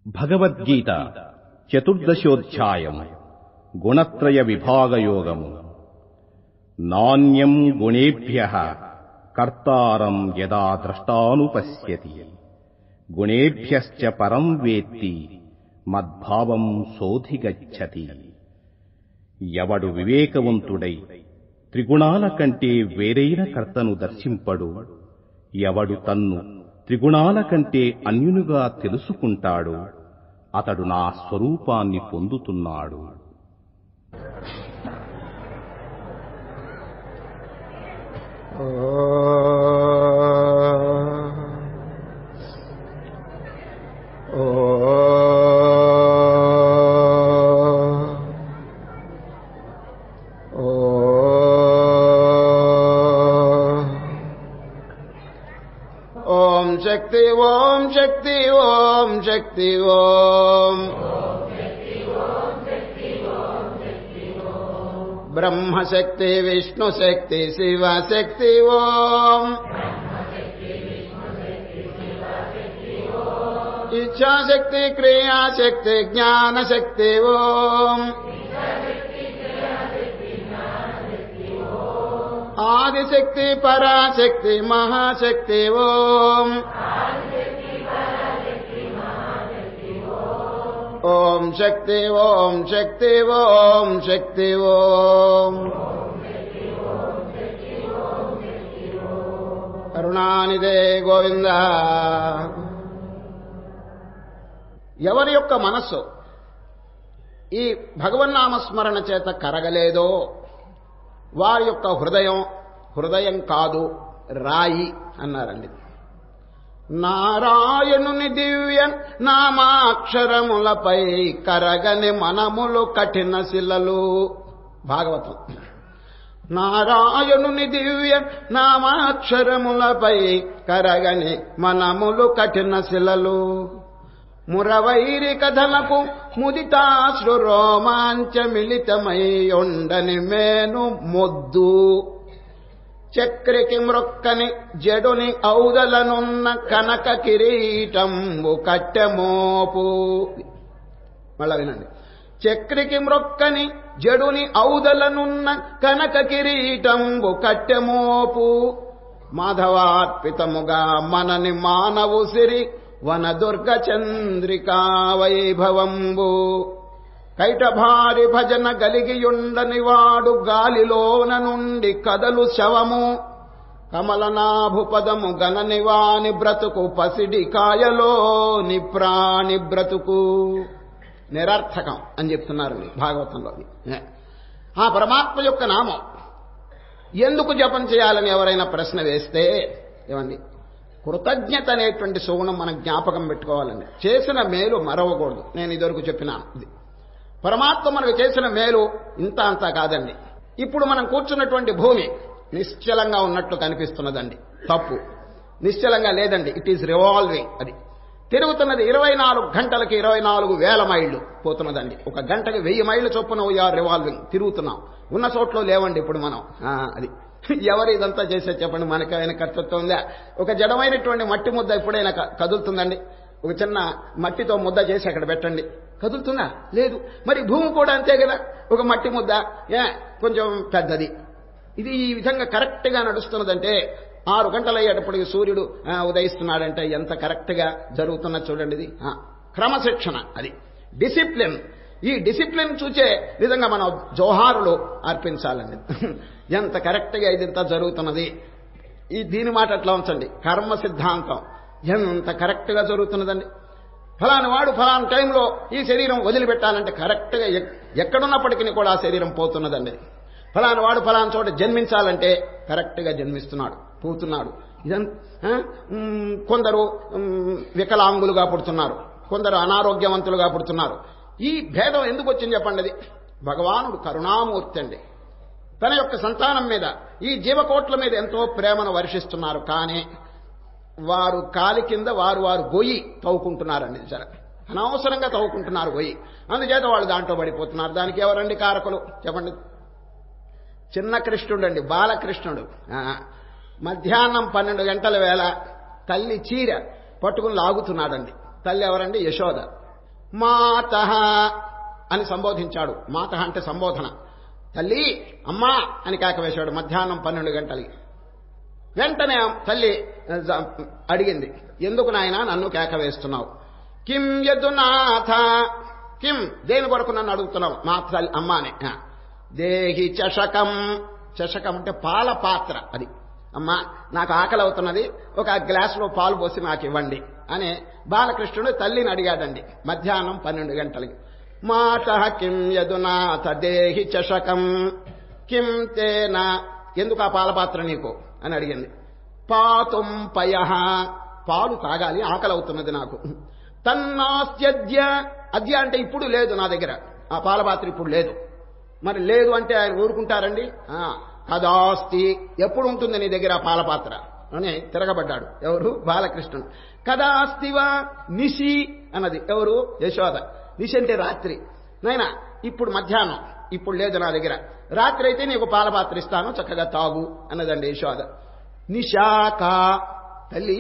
భగవద్గీత చతుర్దశోధ్యాయం గుణత్రయ విభాగయోగము. నాణ్యం గుణేభ్యః కర్తారం యదా ద్రష్టానుపశ్యతి గుణేభ్యశ్చ పరం వేత్తి మద్భావం సోధిగచ్చతి. ఎవడు వివేకవంతుడై త్రిగుణాల కంటే వేరైన కర్తను దర్శింపడు, ఎవడు తన్ను త్రిగుణాల కంటే అన్యునుగా తెలుసుకుంటాడు, అతడు నా స్వరూపాన్ని పొందుతున్నాడు. शक्ति ओम शक्ति ओम शक्ति ओम ब्रह्म शक्ति विष्णु शक्ति शिव शक्ति ओम इच्छा शक्ति क्रिया शक्ति ज्ञान शक्ति ओम आदिशक्ति पराशक्ति महाशक्ति ओम ओम शक्ति ओम शक्ति ओम शक्ति ओम కరుణానిదే గోవింద. ఎవరి యొక్క మనస్సు ఈ భగవన్నామస్మరణ చేత కరగలేదో వారి యొక్క హృదయం కాదు రాయి అన్నారండి. నారాయణుని దివ్య నామాక్షరములపై కరగని మనములు కఠిన శిలలు. భాగవతం. నారాయణుని దివ్య నామాక్షరములపై కరగని మనములు కఠిన శిలలు. మురవైరి కథలకు ముదితాశ్రు రోమాంచ మిళితమై ఉండని మేను మొద్దు. చక్రికి మ్రొక్కని జడుని ఔదలనున్న కనక కిరీటంబు కట్టెమోపు. మళ్ళా వినండి. చక్రికి మ్రొక్కని జడుని ఔదలనున్న కనక కిరీటంబు కట్టెమోపు. మాధవార్పితముగా మనని మానవు సిరి వనదుర్గ చంద్రికా వైభవంబు. కైటభారి భజన గలిగియుండని వాడు గాలిలోన నుండి కదలు శవము. కమలనాభు పదము గనని వాని బ్రతుకు పసిడి కాయలోని ప్రాణి బ్రతుకు. నిరర్థకం అని చెప్తున్నారు భాగవతంలో. ఆ పరమాత్మ యొక్క నామం ఎందుకు జపం చేయాలని ఎవరైనా ప్రశ్న వేస్తే ఏమండి, కృతజ్ఞత అనేటువంటి సుగుణం మనం జ్ఞాపకం పెట్టుకోవాలండి. చేసిన మేలు మరవకూడదు. నేను ఇదివరకు చెప్పినాను. ఇది పరమాత్మ మనకు చేసిన మేలు ఇంత అంతా కాదండి. ఇప్పుడు మనం కూర్చున్నటువంటి భూమి నిశ్చలంగా ఉన్నట్లు కనిపిస్తున్నదండి. తప్పు. నిశ్చలంగా లేదండి. It is revolving. అది తిరుగుతున్నది. 24 గంటలకి 24,000 మైళ్ళు పోతున్నదండి. ఒక గంటకి 1000 మైళ్ళు చొప్పున వీఆర్ రివాల్వింగ్. తిరుగుతున్నాం. ఉన్న చోట్లో లేవండి ఇప్పుడు మనం. అది ఎవరు ఇదంతా చేసే చెప్పండి. మనకైనా కర్తృత్వం ఉందా? ఒక జడమైనటువంటి మట్టి ముద్ద ఎప్పుడైనా కదులుతుందండి? ఒక చిన్న మట్టితో ముద్ద చేసి అక్కడ పెట్టండి, కదులుతుందా? లేదు. మరి భూమి కూడా అంతే కదా. ఒక మట్టి ముద్ద కొంచెం పెద్దది. ఇది ఈ విధంగా కరెక్ట్ గా నడుస్తున్నదంటే 6 గంటలు అయ్యేటప్పటికి సూర్యుడు ఉదయిస్తున్నాడంటే ఎంత కరెక్ట్ గా జరుగుతున్నది చూడండి. ఇది క్రమశిక్షణ. అది డిసిప్లిన్. ఈ డిసిప్లిన్ చూచే విధంగా మనం జోహారులు అర్పించాలండి. ఎంత కరెక్ట్ గా ఇదంతా జరుగుతున్నది. ఈ దీని మాట అట్లా ఉంచండి. కర్మ సిద్ధాంతం ఎంత కరెక్ట్ గా జరుగుతున్నదండి. ఫలాని వాడు ఫలాని టైంలో ఈ శరీరం వదిలిపెట్టాలంటే కరెక్ట్ గా ఎక్కడున్నప్పటికీ కూడా ఆ శరీరం పోతున్నదండి. ఫలాని వాడు ఫలాని చోట జన్మించాలంటే కరెక్ట్ గా జన్మిస్తున్నాడు, పోతున్నాడు. కొందరు వికలాంగులుగా పుడుతున్నారు, కొందరు అనారోగ్యవంతులుగా పుడుతున్నారు. ఈ భేదం ఎందుకు వచ్చింది చెప్పండి. అది భగవానుడు కరుణామూర్తి అండి. తన యొక్క సంతానం మీద, ఈ జీవకోట్ల మీద ఎంతో ప్రేమను వర్షిస్తున్నారు. కానీ వారు కాలి కింద వారు గొయ్యి తవ్వుకుంటున్నారండి. సరే, అనవసరంగా తవ్వుకుంటున్నారు గొయ్యి. అందుచేత వాళ్ళు దాంట్లో పడిపోతున్నారు. దానికి ఎవరండి కారకులు చెప్పండి? చిన్న కృష్ణుడు అండి, బాలకృష్ణుడు. మధ్యాహ్నం 12 గంటల వేళ తల్లి చీర పట్టుకుని లాగుతున్నాడండి. తల్లి ఎవరండి? యశోద. మాతః అని సంబోధించాడు. మాతః అంటే సంబోధన. తల్లి, అమ్మా అని కేక వేశాడు మధ్యాహ్నం 12 గంటలకి. వెంటనే తల్లి అడిగింది, ఎందుకు నాయనా నన్ను కేక వేస్తున్నావు? కిం యదునాథ, కిం దేని కొరకు నన్ను అడుగుతున్నావు? మా తల్లి అమ్మానే. దేహి చషకం, చషకం అంటే పాల పాత్ర. అది అమ్మా నాకు ఆకలి అవుతున్నది, ఒక గ్లాసులో పాలు పోసి నాకు ఇవ్వండి అని బాలకృష్ణుడు తల్లిని అడిగాడండి మధ్యాహ్నం 12 గంటలకి. మాతః కిం యదునాథ దేహి చషకం కిం తేన, ఎందుకు ఆ పాలపాత్ర నీకు అని అడిగింది. పాతుం పయః, పాలు తాగాలి, ఆకలి అవుతున్నది నాకు. తన్నాస్త్యద్య, అద్య అంటే ఇప్పుడు లేదు నా దగ్గర, ఆ పాలపాత్ర ఇప్పుడు లేదు. మరి లేదు అంటే ఆయన ఊరుకుంటారండి? కదాస్తి, ఎప్పుడు ఉంటుంది నీ దగ్గర ఆ పాలపాత్ర అని తిరగబడ్డాడు. ఎవరు? బాలకృష్ణుడు. కదాస్తివా నిశి అన్నది ఎవరు? యశోద. నిశి అంటే రాత్రి. నాయనా ఇప్పుడు మధ్యాహ్నం, ఇప్పుడు లేదు నా దగ్గర, రాత్రి అయితే నీకు పాలపాత్ర ఇస్తాను, చక్కగా తాగు అన్నదండి యశోద. నిశాక, తల్లి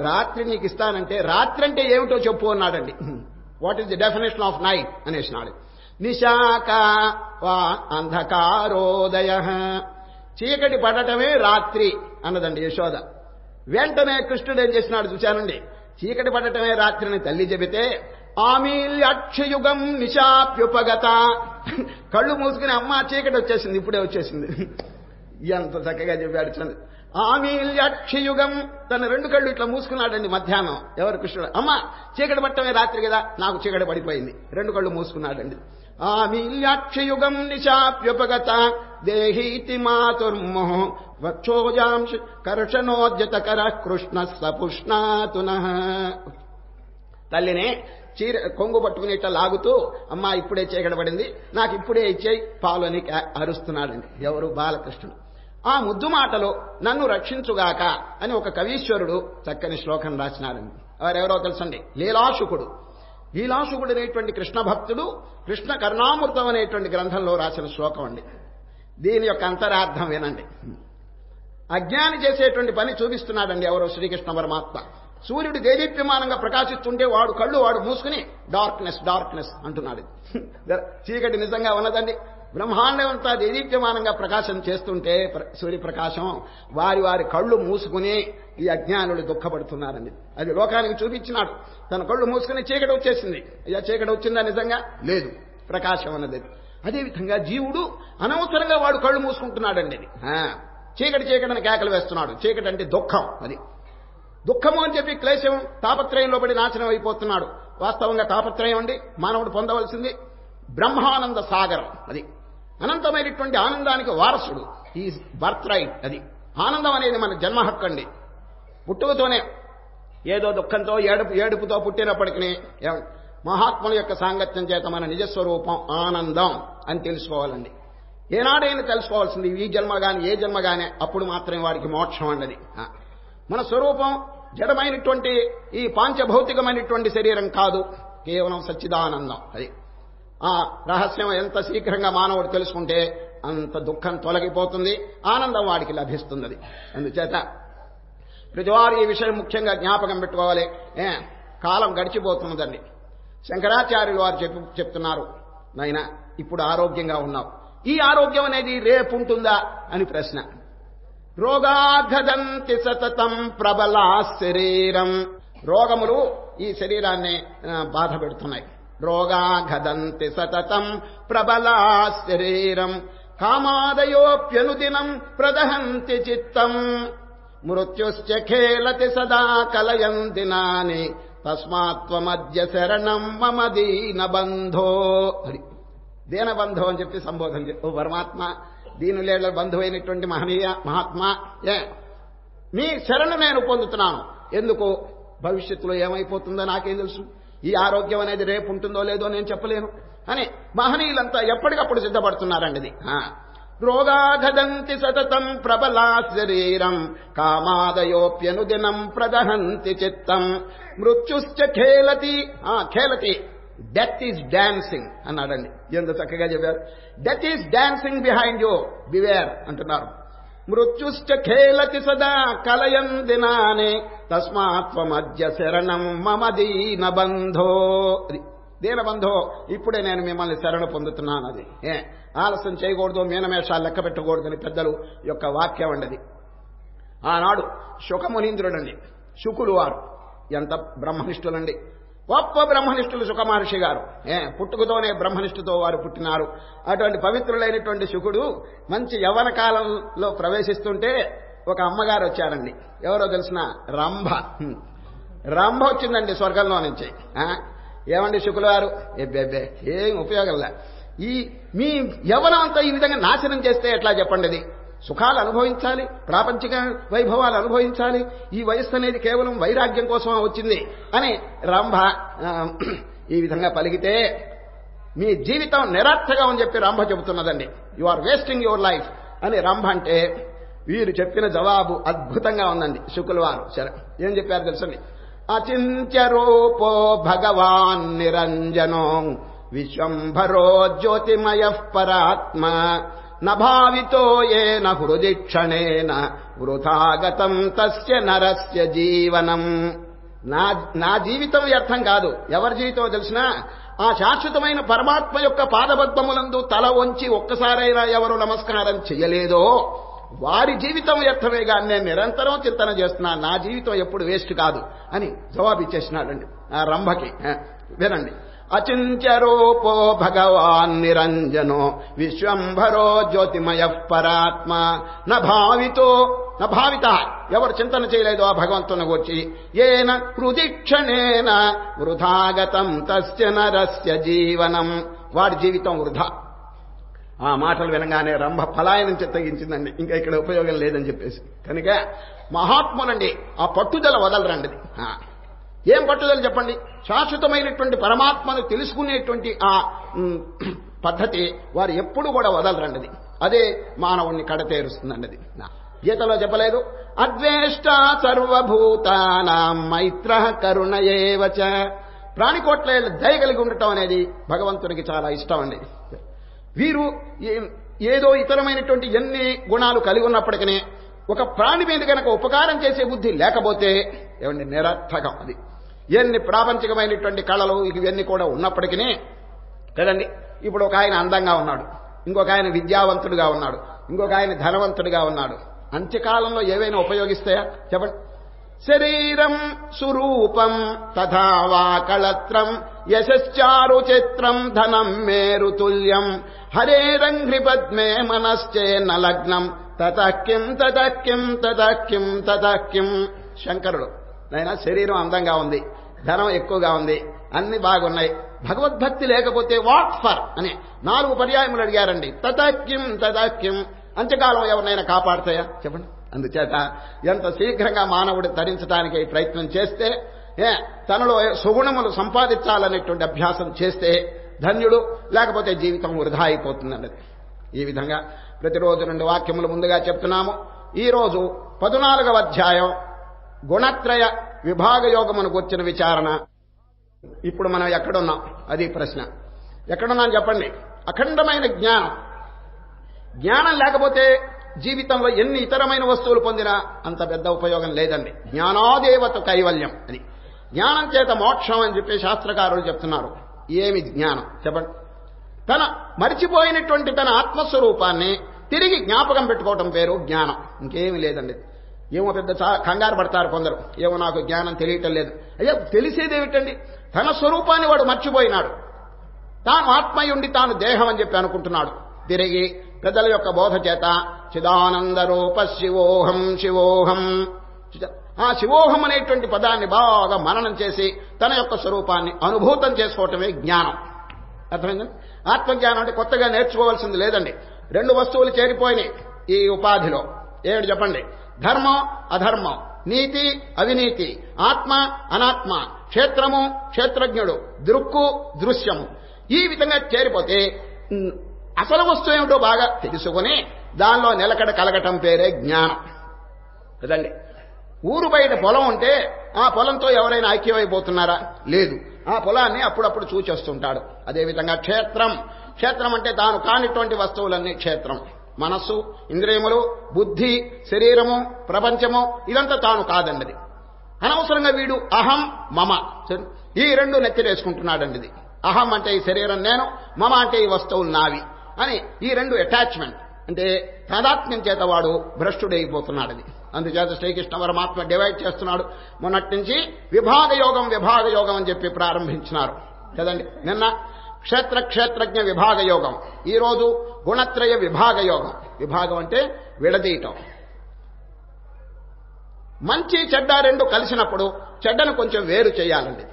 రాత్రి నీకు ఇస్తానంటే రాత్రి అంటే ఏమిటో చెప్పు అన్నాడండి. What is the definition of night అనేసినాడు. నిశాక వా అంధకారోదయ, చీకటి పడటమే రాత్రి అన్నదండి యశోద. వెంటనే కృష్ణుడు ఏం చేసినాడు చూశానండి, చీకటి పడటమే రాత్రిని తల్లి చెబితే ఆమీల్యాక్షయుగం నిశాప్యుపగత, కళ్ళు మూసుకుని అమ్మ చీకటి వచ్చేసింది, ఇప్పుడే వచ్చేసింది. ఎంత చక్కగా చెప్పాడు చూడండి. ఆమీల్యాక్షయుగం, తన 2 కళ్ళు ఇట్లా మూసుకున్నాడండి మధ్యాహ్నం. ఎవరు? కృష్ణుడు. అమ్మ చీకటి పట్టమే రాత్రి కదా, నాకు చీకటి పడిపోయింది, 2 కళ్ళు మూసుకున్నాడండి. ఆమీల్యాక్షయుగం నిశాప్యుపగత దేహీతి మాతుర్మోహ వక్షోజాంశ కర్షణోద్యతకర కృష్ణ సపుష్ణాతునః. తల్లినే చీర కొంగు పట్టుకుని ఇట్లా లాగుతూ, అమ్మా ఇప్పుడే చీకటి పడింది, నాకు ఇప్పుడే ఇచ్చేయి పాలు అని అరుస్తున్నాడండి. ఎవరు? బాలకృష్ణుడు. ఆ ముద్దు మాటలో నన్ను రక్షించుగాక అని ఒక కవీశ్వరుడు చక్కని శ్లోకం రాసినారండి. వారెవరో తెలుసండి, లీలాశుకుడు. లీలాశుకుడు అనేటువంటి కృష్ణ భక్తుడు కృష్ణ కరుణామృతం అనేటువంటి గ్రంథంలో రాసిన శ్లోకం అండి. దీని యొక్క అంతరార్థం వినండి. అజ్ఞాని చేసేటువంటి పని చూపిస్తున్నాడండి ఎవరో శ్రీకృష్ణ పరమాత్మ. సూర్యుడు దేదీప్యమానంగా ప్రకాశిస్తుంటే వాడు కళ్ళు వాడు మూసుకుని డార్క్నెస్ డార్క్నెస్ అంటున్నాడు. చీకటి నిజంగా ఉన్నదండి. బ్రహ్మాండం అంతా దేదీప్యమానంగా ప్రకాశం చేస్తుంటే సూర్యప్రకాశం, వారి వారి కళ్ళు మూసుకుని ఈ అజ్ఞానులు దుఃఖపడుతున్నారండి. అది లోకానికి చూపించినాడు. తన కళ్ళు మూసుకుని చీకటి వచ్చేసింది. అయ్యా చీకటి వచ్చిందా? నిజంగా లేదు, ప్రకాశం అన్నది. అదేవిధంగా జీవుడు అనవసరంగా వాడు కళ్ళు మూసుకుంటున్నాడండి. అది చీకటి చీకటిని కేకలు వేస్తున్నాడు. చీకటి అంటే దుఃఖం. అది దుఃఖము అని చెప్పి క్లేశం తాపత్రయంలో పడి నాశనం అయిపోతున్నాడు. వాస్తవంగా తాపత్రయం అండి మానవుడు పొందవలసింది బ్రహ్మానంద సాగరం. అది అనంతమైనటువంటి ఆనందానికి వారసుడు. ఈ బర్త్ రైట్. అది ఆనందం అనేది మన జన్మ హక్కు అండి. పుట్టుకతోనే ఏదో దుఃఖంతో ఏడుపుతో పుట్టినప్పటికీ మహాత్ముల యొక్క సాంగత్యం చేత మన నిజస్వరూపం ఆనందం అని తెలుసుకోవాలండి. ఏనాడైనా తెలుసుకోవాల్సింది ఈ జన్మ గాని ఏ జన్మ గానే, అప్పుడు మాత్రమే వారికి మోక్షం అన్నది. మన స్వరూపం జడమైనటువంటి ఈ పాంచభౌతికమైనటువంటి శరీరం కాదు, కేవలం సచ్చిదానందం. అది ఆ రహస్యం ఎంత శీఘ్రంగా మానవుడు తెలుసుకుంటే అంత దుఃఖం తొలగిపోతుంది, ఆనందం వాడికి లభిస్తుంది. అందుచేత ప్రతివారు ఈ విషయం ముఖ్యంగా జ్ఞాపకం పెట్టుకోవాలి. కాలం గడిచిపోతున్నదండి. శంకరాచార్యులు వారు చెప్తున్నారు, నాయనా ఇప్పుడు ఆరోగ్యంగా ఉన్నావు, ఈ ఆరోగ్యం అనేది రేపు ఉంటుందా అని ప్రశ్న. రోగాఘదంతి సతతం ప్రబలా శరీరం, రోగములు ఈ శరీరాన్ని బాధ పెడుతున్నాయి. రోగాఘదంతి సతతం ప్రబలా శరీరం కామాదయోప్యనుదినం ప్రదహంతి చిత్తం మృత్యుశ్చ ఖేలతి సదా కలయంతి నాని తస్మాత్వమద్య శరణం మమ దీనబంధో. దీనబంధో అని చెప్పి సంబోధన ఓ పరమాత్మ, దీనులేళ్ల బంధువైనటువంటి మహనీయ మహాత్మా, మీ శరణు నేను పొందుతున్నాను. ఎందుకు? భవిష్యత్తులో ఏమైపోతుందో నాకేం తెలుసు, ఈ ఆరోగ్యం అనేది రేపు ఉంటుందో లేదో నేను చెప్పలేను అని మహనీయులంతా ఎప్పటికప్పుడు సిద్ధపడుతున్నారండి. ఇది రోగాఘదంతి సతతం ప్రబలా శరీరం కామాదయోప్యనుదినం ప్రదహంతి చిత్తం మృత్యుశ్చ ఖేలతి. ఖేలతి, డెత్ ఈజ్ డాన్సింగ్ అన్నాడండి. ఎంత చక్కగా చెప్పారు. Death is dancing behind you, beware అంటున్నారు. మృత్యుశ్చ ఖేలతి సదా కలయం దినానే తస్మాత్వమద్య శరణం మమ దీనబంధో. దీనబంధో ఇప్పుడే నేను మిమ్మల్ని శరణ పొందుతున్నాను. అది ఆలస్యం చేయకూడదు, మీనమేషాలు లెక్క పెట్టకూడదని పెద్దలు యొక్క వాక్యం అండి. ఆనాడు శుకమునీంద్రుడండి, శుకులు వారు ఎంత బ్రహ్మనిష్ఠులండి, గొప్ప బ్రహ్మనిష్ఠులు శుక మహర్షి గారు. పుట్టుకతోనే బ్రహ్మనిష్ఠతో వారు పుట్టినారు. అటువంటి పవిత్రులైనటువంటి శుకుడు మంచి యవ్వన కాలంలో ప్రవేశిస్తుంటే ఒక అమ్మగారు వచ్చారండి. ఎవరో తెలిసిన రంభ. రంభ వచ్చిందండి స్వర్గంలో నుంచి. ఏమండి శుకులు వారు, ఏం ఉపయోగంలా, మీ యవ్వనం అంతా ఈ విధంగా నాశనం చేస్తే ఎట్లా చెప్పండి? అది సుఖాలు అనుభవించాలి, ప్రాపంచిక వైభవాలు అనుభవించాలి, ఈ వయస్సు అనేది కేవలం వైరాగ్యం కోసం వచ్చింది అని రంభ ఈ విధంగా పలికితే మీ జీవితం నిరర్థకం అని చెప్పి రంభ చెబుతున్నదండి. You are wasting your life అని రంభ అంటే, వీరు చెప్పిన జవాబు అద్భుతంగా ఉందండి. శుకుల వారు సరే ఏం చెప్పారు తెలుసండి. అచింత్య రూపో భగవాన్ నిరంజనో విశ్వంభరో జ్యోతిమయ పరాత్మ నభావితో ఏన హృది క్షణేన వృథాగతం తస్య నరస్య జీవనం. నా జీవితం వ్యర్థం కాదు. ఎవరి జీవితం తెలిసినా ఆ శాశ్వతమైన పరమాత్మ యొక్క పాదపద్మములందు తల వంచి ఒక్కసారైనా ఎవరు నమస్కారం చెయ్యలేదో వారి జీవితం వ్యర్థమే కానీ నేను నిరంతరం చింతన చేస్తున్నా, నా జీవితం ఎప్పుడు వేస్ట్ కాదు అని జవాబిచ్చేసినాడండి ఆ రంభకి. వినండి. అచింత్య రూపో భగవాన్ నిరంజనో విశ్వంభరో జ్యోతిమయ పరాత్మ నభావిత ఎవరు చింతన చేయలేదో ఆ భగవంతుని గురించి ఏన హృదిక్షణేన వృథాగతం తస్య నరస్య జీవనం, వాడి జీవితం వృధా. ఆ మాటలు వినగానే రంభ పలాయనం చిత్తగించిందండి, ఇంకా ఇక్కడ ఉపయోగం లేదని చెప్పేసి. కనుక మహాత్ములండి ఆ పట్టుదల వదలరండి. ఏం పట్టుదల చెప్పండి? శాశ్వతమైనటువంటి పరమాత్మను తెలుసుకునేటువంటి ఆ పద్ధతి వారు ఎప్పుడు కూడా వదలరండి. అదే మానవుణ్ణి కడతేరుస్తుందండి. అది గీతలో చెప్పలేదు, అద్వేష్ట సర్వభూతానాం మైత్ర కరుణ ఏవచ. ప్రాణికోట్ల దయ కలిగి ఉండటం అనేది భగవంతునికి చాలా ఇష్టం అండి. వీరు ఏదో ఇతరమైనటువంటి ఎన్ని గుణాలు కలిగి ఉన్నప్పటికీ ఒక ప్రాణి మీద కనుక ఉపకారం చేసే బుద్ధి లేకపోతే ఏమండి నిరర్థకం. అది ఎన్ని ప్రాపంచికమైనటువంటి కళలు ఇవన్నీ కూడా ఉన్నప్పటికీ కదండి. ఇప్పుడు ఒక ఆయన అందంగా ఉన్నాడు, ఇంకొక ఆయన విద్యావంతుడిగా ఉన్నాడు, ఇంకొక ఆయన ధనవంతుడిగా ఉన్నాడు. అంత్యకాలంలో ఏవైనా ఉపయోగిస్తాయా చెప్పండి? శరీరం సురూపం తథా వా కళత్రం యశశ్చారు చిత్రం ధనం మేరుతుల్యం హరేరంఘ్రి పద్మే మనశ్చేన్న లగ్నం తతఃకిం తతఃకిం తతఃకిం తతఃకిం. శంకరుడు నాయన శరీరం అందంగా ఉంది, ధనం ఎక్కువగా ఉంది, అన్ని బాగున్నాయి, భగవద్భక్తి లేకపోతే వాట్ ఫర్ అని 4 పర్యాయములు అడిగారండి. తతఃకిం తతఃకిం. అంత్యకాలం ఎవరినైనా కాపాడతాయా చెప్పండి? అందుచేత ఎంత శీఘ్రంగా మానవుడు ధరించడానికి ప్రయత్నం చేస్తే, తనలో సుగుణములు సంపాదించాలనేటువంటి అభ్యాసం చేస్తే ధన్యుడు, లేకపోతే జీవితం వృధా అయిపోతుందండి. ఈ విధంగా ప్రతిరోజు 2 వాక్యములు ముందుగా చెప్తున్నాము. ఈరోజు 14వ అధ్యాయం గుణత్రయ విభాగ యోగమునకు వచ్చిన విచారణ. ఇప్పుడు మనం ఎక్కడున్నాం అది ప్రశ్న. ఎక్కడున్నాం చెప్పండి? అఖండమైన జ్ఞానం. జ్ఞానం లేకపోతే జీవితంలో ఎన్ని ఇతరమైన వస్తువులు పొందినా అంత పెద్ద ఉపయోగం లేదండి. జ్ఞానాదేవత కైవల్యం. అది జ్ఞానం చేత మోక్షం అని చెప్పి శాస్త్రకారులు చెప్తున్నారు. ఏమి జ్ఞానం చెప్పండి? తన మరిచిపోయినటువంటి తన ఆత్మస్వరూపాన్ని తిరిగి జ్ఞాపకం పెట్టుకోవటం పేరు జ్ఞానం. ఇంకేమీ లేదండి. ఏమో పెద్ద కంగారు పడతారు కొందరు, ఏమో నాకు జ్ఞానం తెలియటం లేదు. అయ్యో తెలిసేదేమిటండి? తన స్వరూపాన్ని వాడు మర్చిపోయినాడు. తాను ఆత్మయుండి తాను దేహం అని చెప్పి అనుకుంటున్నాడు. తిరిగి పెద్దల యొక్క బోధ చేత చిదానంద రూప శివోహం శివోహం, ఆ శివోహం అనేటువంటి పదాన్ని బాగా మననం చేసి తన యొక్క స్వరూపాన్ని అనుభూతం చేసుకోవటమే జ్ఞానం. అర్థమైందండి? ఆత్మజ్ఞానం అంటే కొత్తగా నేర్చుకోవాల్సింది లేదండి. 2 వస్తువులు చేరిపోయినాయి ఈ ఉపాధిలో. ఏమిటి చెప్పండి? ధర్మం అధర్మం, నీతి అవినీతి, ఆత్మ అనాత్మ, క్షేత్రము క్షేత్రజ్ఞుడు, దృక్కు దృశ్యము. ఈ విధంగా చేరిపోతే అసలు వస్తువు ఏమిటో బాగా తెలుసుకుని దానిలో నిలకడ కలగటం పేరే జ్ఞానం కదండి. ఊరు బయట పొలం ఉంటే ఆ పొలంతో ఎవరైనా ఐక్యమైపోతున్నారా? లేదు. ఆ పొలాన్ని అప్పుడప్పుడు చూచేస్తుంటాడు. అదేవిధంగా క్షేత్రం, క్షేత్రం అంటే తాను కానిటువంటి వస్తువులన్నీ క్షేత్రం. మనస్సు, ఇంద్రియములు, బుద్ధి, శరీరము, ప్రపంచము ఇదంతా తాను కాదండి. అనవసరంగా వీడు అహం మమ ఈ 2 నెత్తిరేసుకుంటున్నాడండి. అహం అంటే ఈ శరీరం నేను, మమ అంటే ఈ వస్తువులు నావి అని ఈ రెండు అటాచ్మెంట్ అంటే తాదాత్మ్యం చేత వాడు భ్రష్టుడైపోతున్నాడు. అది అందుచేత శ్రీకృష్ణ పరమాత్మ డివైడ్ చేస్తున్నాడు. మొన్నటి నుంచి విభాగ యోగం అని చెప్పి ప్రారంభించినారు కదండి. నిన్న క్షేత్రజ్ఞ విభాగ యోగం, ఈరోజు గుణత్రయ విభాగ యోగం. విభాగం అంటే విడదీయటం. మంచి చెడ్డ రెండు కలిసినప్పుడు చెడ్డను కొంచెం వేరు చేయాలండి.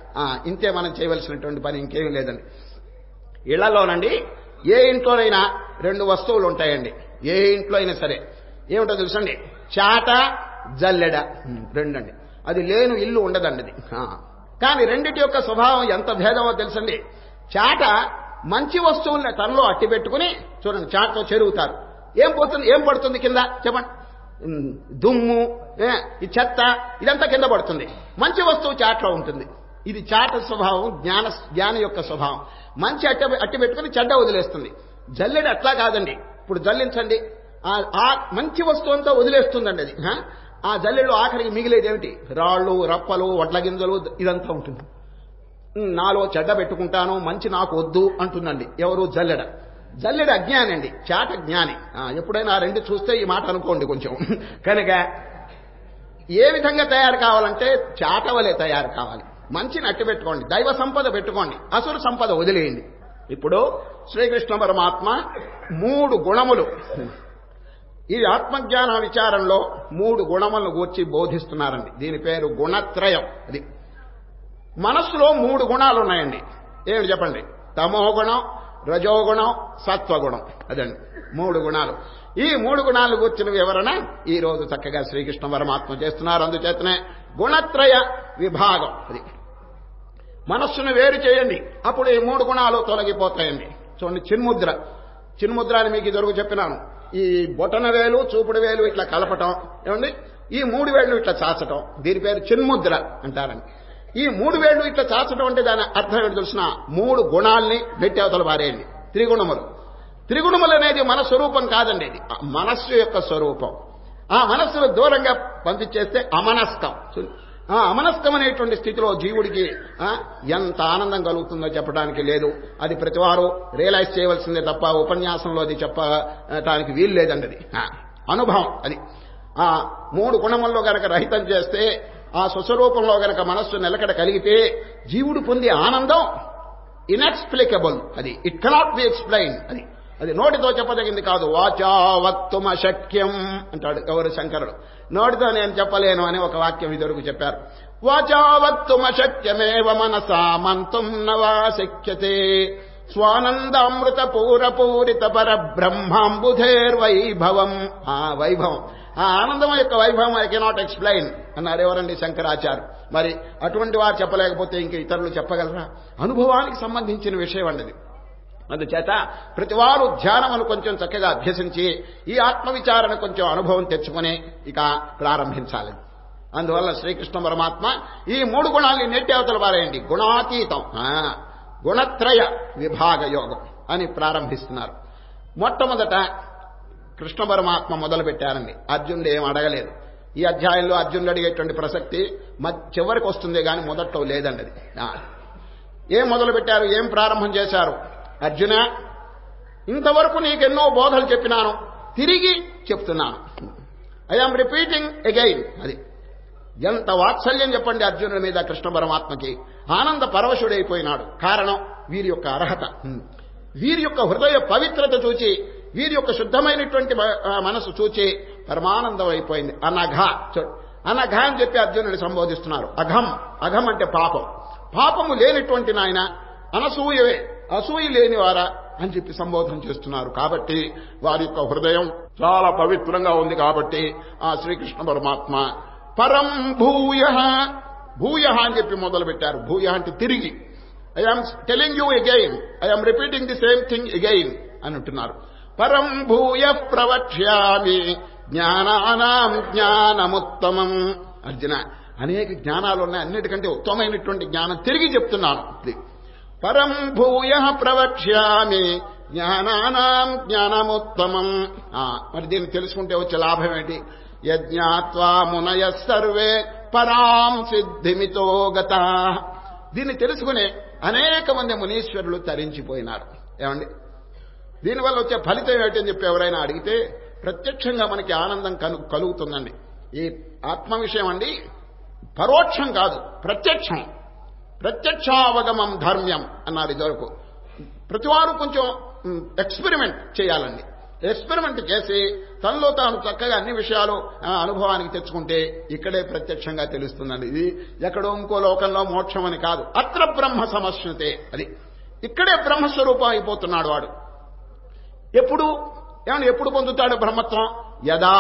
ఇంతే మనం చేయవలసినటువంటి పని, ఇంకేమీ లేదండి. ఇళ్లలోనండి ఏ ఇంట్లోనైనా రెండు వస్తువులు ఉంటాయండి. ఏ ఇంట్లో అయినా సరే ఏమిటో తెలుసండి, చాట జల్లెడ రెండండి. అది లేని ఇల్లు ఉండదండి అది. కానీ రెండిటి యొక్క స్వభావం ఎంత భేదమో తెలుసండి. చాట మంచి వస్తువుల్ని తనలో అట్టి పెట్టుకుని చూడండి, చాటతో చెరుగుతారు. ఏం పడుతుంది కింద చెప్పండి? దుమ్ము, ఈ చెత్త, ఇదంతా కింద పడుతుంది. మంచి వస్తువు చాట్లో ఉంటుంది. ఇది చాట స్వభావం, జ్ఞాన యొక్క స్వభావం. మంచి అట్టి పెట్టుకుని చెడ్డ వదిలేస్తుంది. జల్లెడ అట్లా కాదండి. ఇప్పుడు జల్లించండి, ఆ మంచి వస్తువు అంతా వదిలేస్తుందండి అది. ఆ జల్లెడు ఆఖరికి మిగిలేది ఏమిటి? రాళ్ళు, రప్పలు, వడ్ల గింజలు, ఇదంతా ఉంటుంది. నాలో చెడ్డ పెట్టుకుంటాను, మంచి నాకు వద్దు అంటుందండి. ఎవరు? జల్లెడ. జల్లెడ అజ్ఞాని అండి, చాట జ్ఞాని. ఎప్పుడైనా రెండు చూస్తే ఈ మాట అనుకోండి కొంచెం. కనుక ఏ విధంగా తయారు కావాలంటే చాట వలె తయారు కావాలి. మంచిని అట్టి పెట్టుకోండి, దైవ సంపద పెట్టుకోండి, అసురు సంపద వదిలేయండి. ఇప్పుడు శ్రీకృష్ణ పరమాత్మ 3 గుణములు, ఈ ఆత్మజ్ఞాన విచారంలో 3 గుణములను గూర్చి బోధిస్తున్నారండి. దీని పేరు గుణత్రయం. అది మనస్సులో 3 గుణాలు ఉన్నాయండి. ఏమిటి చెప్పండి? తమోగుణం, రజోగుణం, సత్వగుణం. అదండి 3 గుణాలు. ఈ 3 గుణాలు కూర్చున్న వివరణ ఈ రోజు చక్కగా శ్రీకృష్ణ పరమాత్మ చేస్తున్నారు. అందుచేతనే గుణత్రయ విభాగం. అది మనస్సును వేరు చేయండి, అప్పుడు ఈ 3 గుణాలు తొలగిపోతాయండి. చూడండి, చిన్ముద్ర అని మీకు ఇదివరకు చెప్పినాను. ఈ బొటన వేలు, చూపుడు వేలు ఇట్లా కలపటం, ఏమండి, ఈ 3 వేళ్లు ఇట్లా చాచటం, దీని పేరు చిన్ముద్ర అంటారండి. ఈ 3 వేళ్లు ఇట్లా చాచటం అంటే దాని అర్థం ఏంటి తెలిసిన? 3 గుణాల్ని నెట్టి అవతల పారేయండి. త్రిగుణములు అనేది మన స్వరూపం కాదండి. ఇది మనస్సు యొక్క స్వరూపం. ఆ మనస్సును దూరంగా పంపించేస్తే అమనస్కం. ఆ అమనస్కం అనేటువంటి స్థితిలో జీవుడికి ఎంత ఆనందం కలుగుతుందో చెప్పడానికి లేదు. అది ప్రతివారు రియలైజ్ చేయవలసిందే తప్ప ఉపన్యాసంలో అది చెప్పటానికి వీలు లేదండి. అది అనుభవం. అది ఆ 3 గుణముల్లో గనక రహితం చేస్తే, ఆ స్వస్వరూపంలో గనక మనస్సు నిలకడ కలిగితే జీవుడు పొందే ఆనందం ఇన్ఎక్స్ప్లికబుల్. అది ఇట్ కెనాట్ బి ఎక్స్ప్లెయిన్. అది నోటితో చెప్పదగింది కాదు. వాచా వక్తుమశక్యం అంటాడు ఎవరు? శంకరుడు. నోటితో నేను చెప్పలేను అని ఒక వాక్యం ఇదివరకు చెప్పారు. వాచా వక్తుమశక్యమేవ మనసా మంతుం నవా శక్యతే స్వానందామృత పూరపూరిత పరబ్రహ్మాంబుధేర్వైభవం. ఆ వైభవం, ఆ ఆనందం యొక్క వైభవం ఐ కెనాట్ ఎక్స్ప్లెయిన్ అన్నారు ఎవరండి? శంకరాచార్య. మరి అటువంటి వారు చెప్పలేకపోతే ఇంక ఇతరులు చెప్పగలరా? అనుభవానికి సంబంధించిన విషయం అండి. అందుచేత ప్రతివారు ధ్యానమును కొంచెం చక్కగా అభ్యసించి ఈ ఆత్మవిచారణ కొంచెం అనుభవం తెచ్చుకుని ఇక ప్రారంభించాలి. అందువల్ల శ్రీకృష్ణ పరమాత్మ ఈ 3 గుణాల్ని నెట్టి అవతల పారేయండి. గుణాతీతం, గుణత్రయ విభాగ యోగం అని ప్రారంభిస్తున్నారు. మొట్టమొదట కృష్ణ పరమాత్మ మొదలు పెట్టారండి. అర్జునుడు ఏం అడగలేదు. ఈ అధ్యాయంలో అర్జునుడు అడిగేటువంటి ప్రసక్తి చివరికి వస్తుందే కానీ మొదట్లో లేదండి. అది ఏం మొదలు పెట్టారు, ఏం ప్రారంభం చేశారు? అర్జున, ఇంతవరకు నీకెన్నో బోధలు చెప్పినాను, తిరిగి చెప్తున్నాను. I am repeating again. అది ఎంత వాత్సల్యం చెప్పండి అర్జునుడి మీద కృష్ణ పరమాత్మకి. ఆనంద పరవశుడైపోయినాడు. కారణం వీరి యొక్క అర్హత, వీరి యొక్క హృదయ పవిత్రత చూచి, వీరి యొక్క శుద్ధమైనటువంటి మనసు చూచి పరమానందం అయిపోయింది. అనఘ అని చెప్పి అర్జునుడిని సంబోధిస్తున్నారు. అఘం అంటే పాపం. పాపము లేనిటువంటి నాయన, అనసూయవే, అసూయ లేనివారా అని చెప్పి సంబోధన చేస్తున్నారు. కాబట్టి వారి యొక్క హృదయం చాలా పవిత్రంగా ఉంది. కాబట్టి ఆ శ్రీకృష్ణ పరమాత్మ పరం భూయ అని చెప్పి మొదలు పెట్టారు. భూయ అంటే తిరిగి. I am telling you again, I am repeating the same thing again అని అంటున్నారు. పరం భూయ ప్రవక్ష్యామి జ్ఞానానాం జ్ఞానముత్తమం. అర్జున, అనేక జ్ఞానాలు ఉన్నాయి, అన్నిటికంటే ఉత్తమమైనటువంటి జ్ఞానం తిరిగి చెప్తున్నాను. పరం భూయ ప్రవక్ష్యామి జ్ఞానానాం జ్ఞానముత్తమం. మరి దీన్ని తెలుసుకుంటే వచ్చే లాభం ఏంటి? యజ్ఞాత్వా మునయః సర్వే పరాం సిద్ధిమితో గతాః. దీన్ని తెలుసుకునే అనేక మంది మునీశ్వరులు తరించిపోయినారు. ఏమండి, దీనివల్ల వచ్చే ఫలితం ఏమిటని చెప్పి ఎవరైనా అడిగితే ప్రత్యక్షంగా మనకి ఆనందం కలుగుతుందండి. ఈ ఆత్మ విషయం అండి పరోక్షం కాదు, ప్రత్యక్షం. ప్రత్యక్షావగమం ధర్మ్యం అన్నారు ఇదివరకు. ప్రతివారు కొంచెం ఎక్స్పెరిమెంట్ చేయాలండి. ఎక్స్పెరిమెంట్ చేసి తనలో తాను చక్కగా అన్ని విషయాలు అనుభవానికి తెచ్చుకుంటే ఇక్కడే ప్రత్యక్షంగా తెలుస్తుందండి. ఇది ఎక్కడో ఇంకో లోకంలో మోక్షం అని కాదు. అత్ర బ్రహ్మ సమశ్నుతే, అది ఇక్కడే బ్రహ్మస్వరూపం అయిపోతున్నాడు వాడు. ఎప్పుడు పొందుతాడు బ్రహ్మత్వం? యదా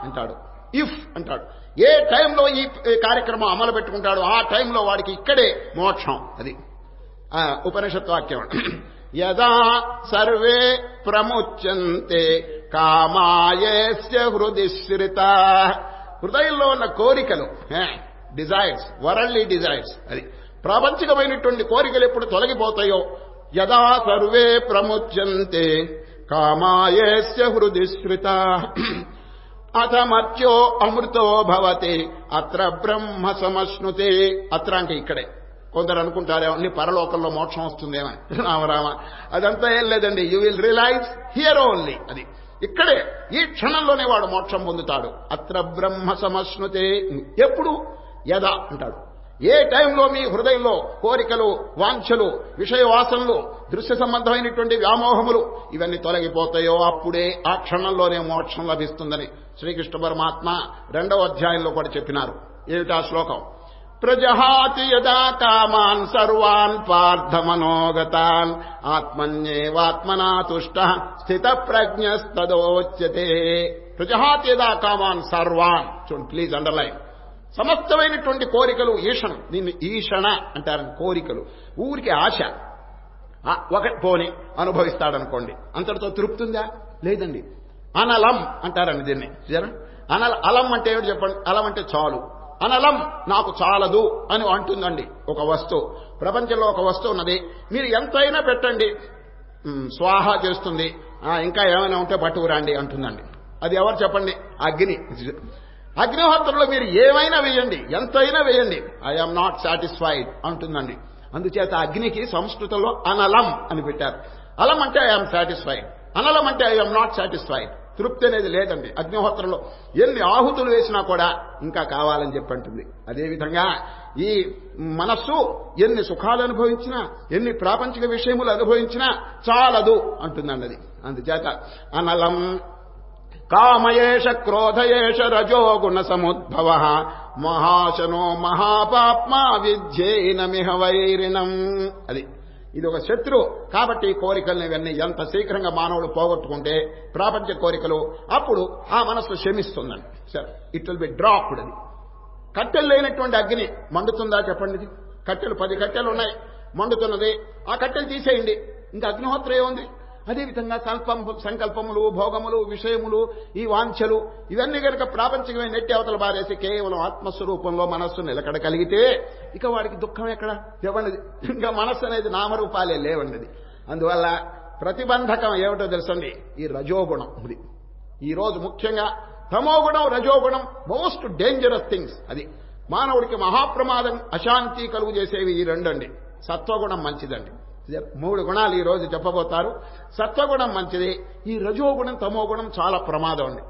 అంటాడు, ఇఫ్ అంటాడు. ఏ టైంలో ఈ కార్యక్రమం అమలు పెట్టుకుంటాడు ఆ టైంలో వాడికి ఇక్కడే మోక్షం. అది ఉపనిషత్ వాక్యం. యదా సర్వే ప్రముచ్యంతే కామాయేస్య హృది శ్రిత. హృదయంలో ఉన్న కోరికలు, డిజైర్స్, వరల్డ్లీ డిజైర్స్, అది ప్రాపంచికమైనటువంటి కోరికలు ఎప్పుడు తొలగిపోతాయో, యదా సర్వే ప్రముచ్యంతే కామాయేస్య హృది శ్రిత అథమర్త్యో అమృతో భవతి అత్ర బ్రహ్మ సమశ్నుతే. అత్ర అంటే ఇక్కడే. కొందరు అనుకుంటారు అన్ని పరలోకంలో మోక్షం వస్తుందేమని. రామరామ, అదంతా ఏం లేదండి. You will realise here only. అది ఇక్కడే, ఈ క్షణంలోనే వాడు మోక్షం పొందుతాడు. అత్ర బ్రహ్మ సమశ్నుతే. ఎప్పుడు? యదా అంటాడు. ఏ టైంలో మీ హృదయంలో కోరికలు, వాంఛలు, విషయ వాసనలు, దృశ్య సంబంధమైనటువంటి వ్యామోహములు ఇవన్నీ తొలగిపోతాయో అప్పుడే, ఆ క్షణంలోనే మోక్షం లభిస్తుందని శ్రీకృష్ణ పరమాత్మ 2వ అధ్యాయంలో కూడా చెప్పినారు. ఏమిటా శ్లోకం? ప్రజహాతి యదా కామాన్ సర్వాన్ పార్థమనోగతాన్ ఆత్మన్యేవాత్మనా తుష్టః స్థిత ప్రజ్ఞస్తదోచ్యతే. ప్రజహాతి యదా కామాన్ సర్వాన్. చూడండి, ప్లీజ్ అండర్లైన్. సమస్తమైనటువంటి కోరికలు, ఈషణ, దీన్ని ఈషణ అంటారని. కోరికలు ఊరికి ఆశ. ఒకటి పోని అనుభవిస్తాడనుకోండి, అంతటితో తృప్తి ఉందా? లేదండి. అనలం అంటారండి దీన్ని. అలం అంటే ఏమిటి చెప్పండి? అలం అంటే చాలు. అనలం నాకు చాలదు అని అంటుందండి ఒక వస్తువు. ప్రపంచంలో ఒక వస్తువు ఉన్నది, మీరు ఎంతైనా పెట్టండి స్వాహా చేస్తుంది, ఇంకా ఏమైనా ఉంటే పట్టుకురండి అంటుందండి. అది ఎవరు చెప్పండి? అగ్ని. అగ్నిహోత్రంలో మీరు ఏమైనా వేయండి, ఎంతైనా వేయండి, ఐఎమ్ నాట్ సాటిస్ఫైడ్ అంటుందండి. అందుచేత అగ్నికి సంస్కృతంలో అనలం అని పెట్టారు. అలం అంటే ఐఎమ్ సాటిస్ఫైడ్, అనలం అంటే ఐఎమ్ నాట్ సాటిస్ఫైడ్. తృప్తి అనేది లేదండి. అగ్నిహోత్రంలో ఎన్ని ఆహుతులు వేసినా కూడా ఇంకా కావాలని చెప్పి అంటుంది. అదేవిధంగా ఈ మనస్సు ఎన్ని సుఖాలు అనుభవించినా, ఎన్ని ప్రాపంచిక విషయములు అనుభవించినా చాలదు అంటుందండి అది. అందుచేత అనలం కామయేష క్రోధయేష రజోగుణ సముద్భవ మహాశనో మహాపాప్మా విద్యేనమిహ వైరిణం. అది ఇది ఒక శత్రువు. కాబట్టి ఈ కోరికలను ఇవన్నీ ఎంత శీఘ్రంగా మానవుడు పోగొట్టుకుంటే ప్రాపంచ కోరికలు, అప్పుడు ఆ మనస్సు శమిస్తుందండి. సరే, ఇట్ విల్ బి డ్రాప్డ్. అది కట్టెలు లేనటువంటి అగ్ని మండుతుందా చెప్పండి? ఇది కట్టెలు 10 కట్టెలు ఉన్నాయి, మండుతున్నది. ఆ కట్టెలు తీసేయండి, ఇంకా అగ్నిహోత్రం ఏముంది? అదేవిధంగా సంకల్పములు, భోగములు, విషయములు, ఈ వాంఛలు ఇవన్నీ కనుక ప్రాపంచికమైన నెట్టి అవతల బారేసి కేవలం ఆత్మస్వరూపంలో మనస్సు నిలకడగలిగితే ఇక వాడికి దుఃఖం ఎక్కడ? ఇవ్వండి. ఇంకా మనస్సు అనేది నామరూపాలే లేవండి. అందువల్ల ప్రతిబంధకం ఏమిటో తెలుసండి, ఈ రజోగుణం. ఇది ఈ రోజు ముఖ్యంగా తమోగుణం, రజోగుణం మోస్ట్ డేంజరస్ థింగ్స్. అది మానవుడికి మహాప్రమాదం, అశాంతి కలుగు చేసేవి ఈ రెండండి. సత్వగుణం మంచిదండి. 3 గుణాలు ఈ రోజు చెప్పబోతారు. సత్వగుణం మంచిది, ఈ రజోగుణం, తమోగుణం చాలా ప్రమాదం అండి.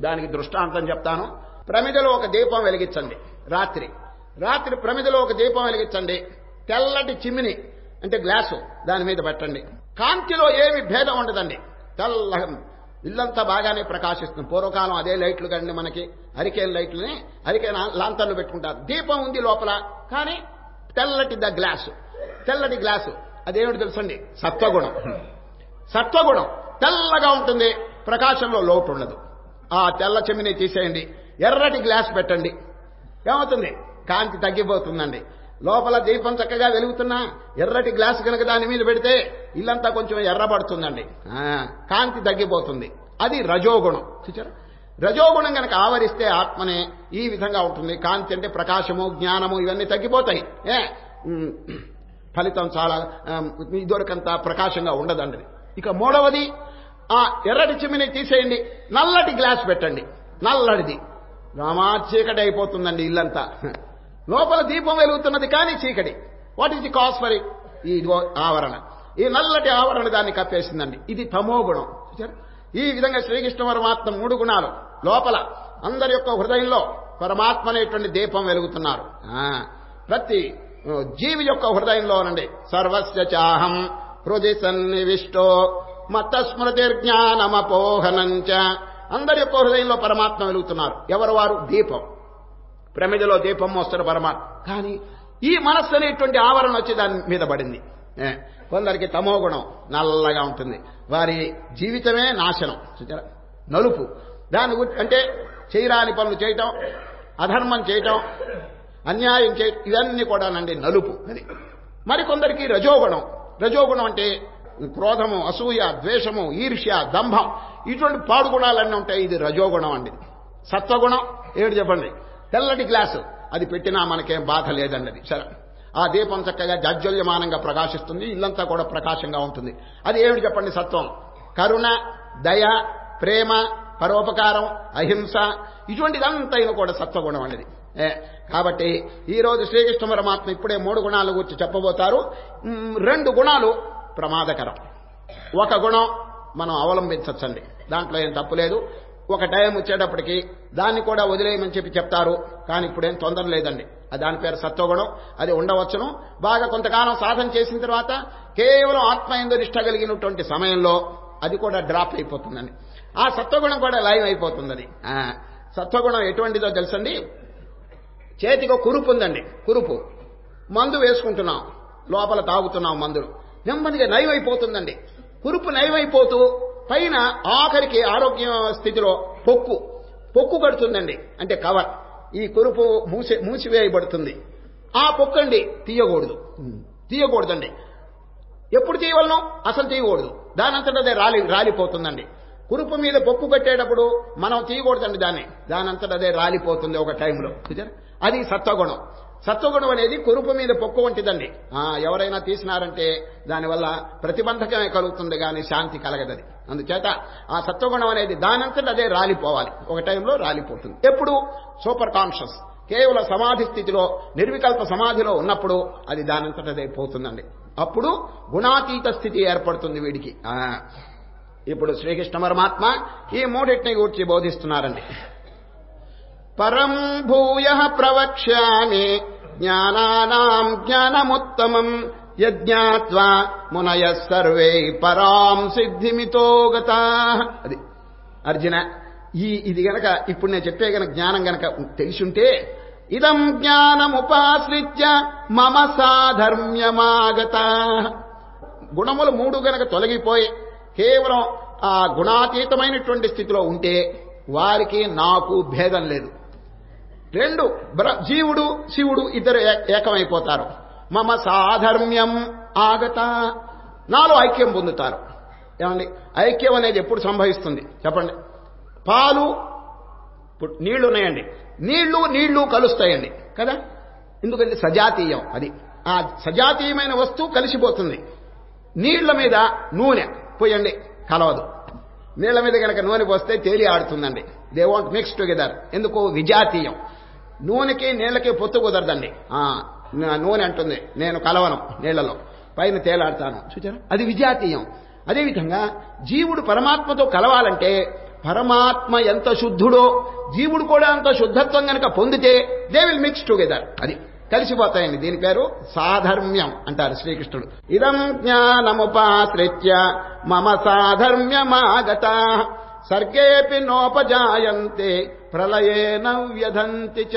దానికి దృష్టాంతం చెప్తాను. ప్రమిదలో ఒక దీపం వెలిగించండి. రాత్రి ప్రమిదలో ఒక దీపం వెలిగించండి. తెల్లటి చిమ్మిని అంటే గ్లాసు దాని మీద పెట్టండి. కాంతిలో ఏమి భేదం ఉండదండి. తెల్ల ఇల్లంతా బాగానే ప్రకాశిస్తుంది. పూర్వకాలం అదే లైట్లు కండి మనకి, అరికేన్ లైట్లని, అరికేన్ లాంతర్లు పెట్టుకుంటారు. దీపం ఉంది లోపల, కానీ తెల్లటి గ్లాసు. అదేమిటి తెలుసండి? సత్వగుణం. తెల్లగా ఉంటుంది, ప్రకాశంలో లోటు ఉండదు. ఆ తెల్ల చెమ్మిని తీసేయండి, ఎర్రటి గ్లాస్ పెట్టండి. ఏమవుతుంది? కాంతి తగ్గిపోతుందండి. లోపల దీపం చక్కగా వెలుగుతున్నా ఎర్రటి గ్లాస్ కనుక దాని మీద పెడితే ఇల్లంతా కొంచెం ఎర్రబడుతుందండి, కాంతి తగ్గిపోతుంది. అది రజోగుణం. చూచారా? రజోగుణం కనుక ఆవరిస్తే ఆత్మనే ఈ విధంగా ఉంటుంది. కాంతి అంటే ప్రకాశము, జ్ఞానము ఇవన్నీ తగ్గిపోతాయి. ఫలితం చాలా ఇదివరకంత ప్రకాశంగా ఉండదండి. ఇక 3వది, ఆ ఎర్రటి చిమ్మిని తీసేయండి, నల్లటి గ్లాస్ పెట్టండి. నల్లటిది రామా చీకటి అయిపోతుందండి ఇల్లంతా. లోపల దీపం వెలుగుతున్నది కానీ చీకటి. What is the cause for it? ఈ ఆవరణ, ఈ నల్లటి ఆవరణ దాన్ని కప్పేసిందండి. ఇది తమోగుణం. ఈ విధంగా శ్రీకృష్ణ పరమాత్మ 3 గుణాలు లోపల అందరి యొక్క హృదయంలో పరమాత్మ అనేటువంటి దీపం వెలుగుతున్నారు. ప్రతి జీవి యొక్క హృదయంలోనండి సర్వస్య చాహం హృది సన్నివిష్టో మత్తస్మృతిర్జ్ఞానమపోహనంచ. అందరి యొక్క హృదయంలో పరమాత్మ వెలుగుతున్నారు. ఎవరు వారు? దీపం. ప్రమిదలో దీపం మోస్తారు పరమాత్మ. కానీ ఈ మనస్సు అనేటువంటి ఆవరణ వచ్చి దాని మీద పడింది. కొందరికి తమోగుణం నల్లగా ఉంటుంది, వారి జీవితమే నాశనం, నలుపు. దాని అంటే చేయరాని పనులు చేయటం, అధర్మం చేయటం, అన్యాయం చేయటం, ఇవన్నీ కూడానండి నలుపు. అది మరికొందరికి రజోగుణం. రజోగుణం అంటే క్రోధము, అసూయ, ద్వేషము, ఈర్ష్య, దంభం, ఇటువంటి పాడుగుణాలన్నీ ఉంటాయి. ఇది రజోగుణం అండి. సత్వగుణం ఏడు చెప్పండి, తెల్లటి గ్లాసు, అది పెట్టినా మనకేం బాధ లేదండి. అది సరే, ఆ దీపం చక్కగా జాజ్వల్యమానంగా ప్రకాశిస్తుంది, ఇల్లంతా కూడా ప్రకాశంగా ఉంటుంది. అది ఏమిటి చెప్పండి? సత్వం. కరుణ, దయ, ప్రేమ, పరోపకారం, అహింస, ఇటువంటిదంతా కూడా సత్వగుణం అనేది. కాబట్టి ఈరోజు శ్రీకృష్ణ పరమాత్మ ఇప్పుడే 3 గుణాల గురించి చెప్పబోతారు. 2 గుణాలు ప్రమాదకరం. ఒక గుణం మనం అవలంబించవచ్చండి, దాంట్లో ఏం తప్పులేదు. ఒక టైం వచ్చేటప్పటికి దాన్ని కూడా వదిలేయమని చెప్తారు. కానీ ఇప్పుడేం తొందర లేదండి. దాని పేరు సత్వగుణం. అది ఉండవచ్చును. బాగా కొంతకాలం సాధన చేసిన తర్వాత కేవలం ఆత్మయందు నిష్ట కలిగినటువంటి సమయంలో అది కూడా డ్రాప్ అయిపోతుందండి. ఆ సత్వగుణం కూడా లైవ్ అయిపోతుంది. అది సత్వగుణం ఎటువంటిదో తెలుసండి. చేతికి కురుపు ఉందండి, కురుపు మందు వేసుకుంటున్నాం, లోపల తాగుతున్నాం మందులు, నెమ్మదిగా నయమైపోతుందండి. కురుపు నయమైపోతూ పైన ఆఖరికి ఆరోగ్య స్థితిలో పొక్కు కడుతుందండి. అంటే కవర్, ఈ కురుపు మూసివేయబడుతుంది. ఆ పొక్కండి తీయకూడదండి. ఎప్పుడు తీయవలను? అసలు తీయకూడదు. దానంతటా అదే రాలిపోతుందండి. కురుపు మీద పొక్కు కట్టేటప్పుడు మనం తీయకూడదండి దాన్ని, దానంతటా అదే రాలిపోతుంది ఒక టైంలో. అది సత్వగుణం. సత్వగుణం అనేది కురుపు మీద పొక్కు వంటిదండి. ఎవరైనా తీసినారంటే దానివల్ల ప్రతిబంధకమే కలుగుతుంది, కానీ శాంతి కలగదది. అందుచేత ఆ సత్వగుణం అనేది దానంతటా అదే రాలిపోవాలి, ఒక టైంలో రాలిపోతుంది. ఎప్పుడు? సూపర్ కాన్షియస్, కేవలం సమాధి స్థితిలో, నిర్వికల్ప సమాధిలో ఉన్నప్పుడు అది దానంతటా అదే పోతుందండి. అప్పుడు గుణాతీత స్థితి ఏర్పడుతుంది వీడికి. ఇప్పుడు శ్రీకృష్ణ పరమాత్మ ఈ 3 గూర్చి బోధిస్తున్నారండి. పరం భూయ ప్రవక్ష్యామి జ్ఞానానాం జ్ఞానముత్తమం యజ్ఞాత్వా మునయః సర్వే పరాం సిద్ధిమితో గతాః. అది అర్జున, ఇది గనక ఇప్పుడు నేను చెప్పే గనక జ్ఞానం గనక తెలిసుంటే, ఇదం జ్ఞానముపాశ్రిత్య మమ సాధర్మ్యమాగతాః. గుణములు 3 గనక తొలగిపోయి కేవలం ఆ గుణాతీతమైనటువంటి స్థితిలో ఉంటే వారికి నాకు భేదం లేదు. 2 జీవుడు శివుడు ఇద్దరు ఏకమైపోతారు. మమ సాధర్మ్యం ఆగత, నాలో ఐక్యం పొందుతారు. ఏమండి, ఐక్యం అనేది ఎప్పుడు సంభవిస్తుంది చెప్పండి? పాలు, నీళ్లు ఉన్నాయండి, నీళ్లు కలుస్తాయండి కదా. ఎందుకంటే సజాతీయం. అది ఆ సజాతీయమైన వస్తువు కలిసిపోతుంది. నీళ్ల మీద నూనె పోయండి, కలవదు. నీళ్ల మీద కనుక నూనె పోస్తే తేలి ఆడుతుందండి. They won't mix together. ఎందుకు? విజాతీయం. నూనెకి నీళ్లకి పొత్తు కుదరదండి. నూనె అంటుంది నేను కలవను నీళ్లలో, పైన తేలాడతాను. చూచారా? అది విజాతీయం. అదేవిధంగా జీవుడు పరమాత్మతో కలవాలంటే పరమాత్మ ఎంత శుద్ధుడో జీవుడు కూడా అంత శుద్ధత్వం కనుక పొందితే దే విల్ మిక్స్ టుగెదర్. అది కలిసిపోతాయండి. దీని పేరు సాధర్మ్యం అంటారు శ్రీకృష్ణుడు. ఇదం జ్ఞానముపాశ్రిత్య మమ సాధర్మ్యమాగతాః సర్గేపి నోపజాయంతే ప్రళయేన వ్యధంతి చ.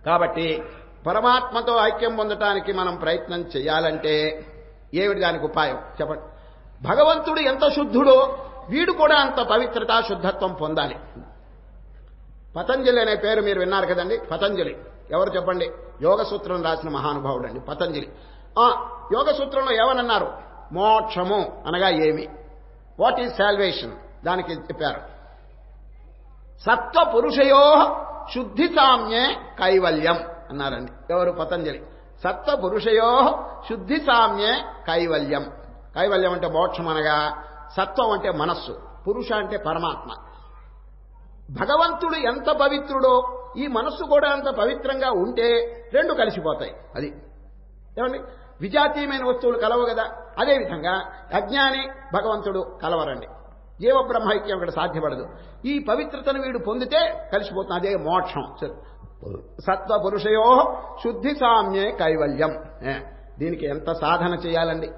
కాబట్టి పరమాత్మతో ఐక్యం పొందటానికి మనం ప్రయత్నం చేయాలంటే ఏమిటి దానికి ఉపాయం చెప్పండి? భగవంతుడు ఎంత శుద్ధుడో వీడు కూడా అంత పవిత్రత శుద్ధత్వం పొందాలి. పతంజలి అనే పేరు మీరు విన్నారు కదండి. పతంజలి ఎవరు చెప్పండి? యోగ సూత్రం రాసిన మహానుభావుడు అండి పతంజలి. ఆ యోగ సూత్రంలో ఏమనన్నారు? మోక్షము అనగా ఏమి, వాట్ ఈజ్ సాల్వేషన్, దానికి చెప్పారు. సత్వ పురుషయో శుద్ధి సామ్యే కైవల్యం అన్నారండి. ఎవరు? పతంజలి. సత్వ పురుషయో శుద్ధి సామ్యే కైవల్యం. కైవల్యం అంటే మోక్షం అనగా, సత్వం అంటే మనస్సు, పురుష అంటే పరమాత్మ. భగవంతుడు ఎంత పవిత్రుడో ఈ మనస్సు కూడా అంత పవిత్రంగా ఉంటే 2 కలిసిపోతాయి. అది ఏమండి, విజాతీయమైన వస్తువులు కలవు కదా. అదేవిధంగా అజ్ఞాని భగవంతుడు కలవరండి. జీవబ్రహ్మైక్యం ఇక్కడ సాధ్యపడదు. ఈ పవిత్రతను వీడు పొందితే కలిసిపోతుంది. అదే మోక్షం. సత్వ పురుషయో శుద్ధి సామ్యే కైవల్యం. దీనికి ఎంత సాధన చేయాలండి.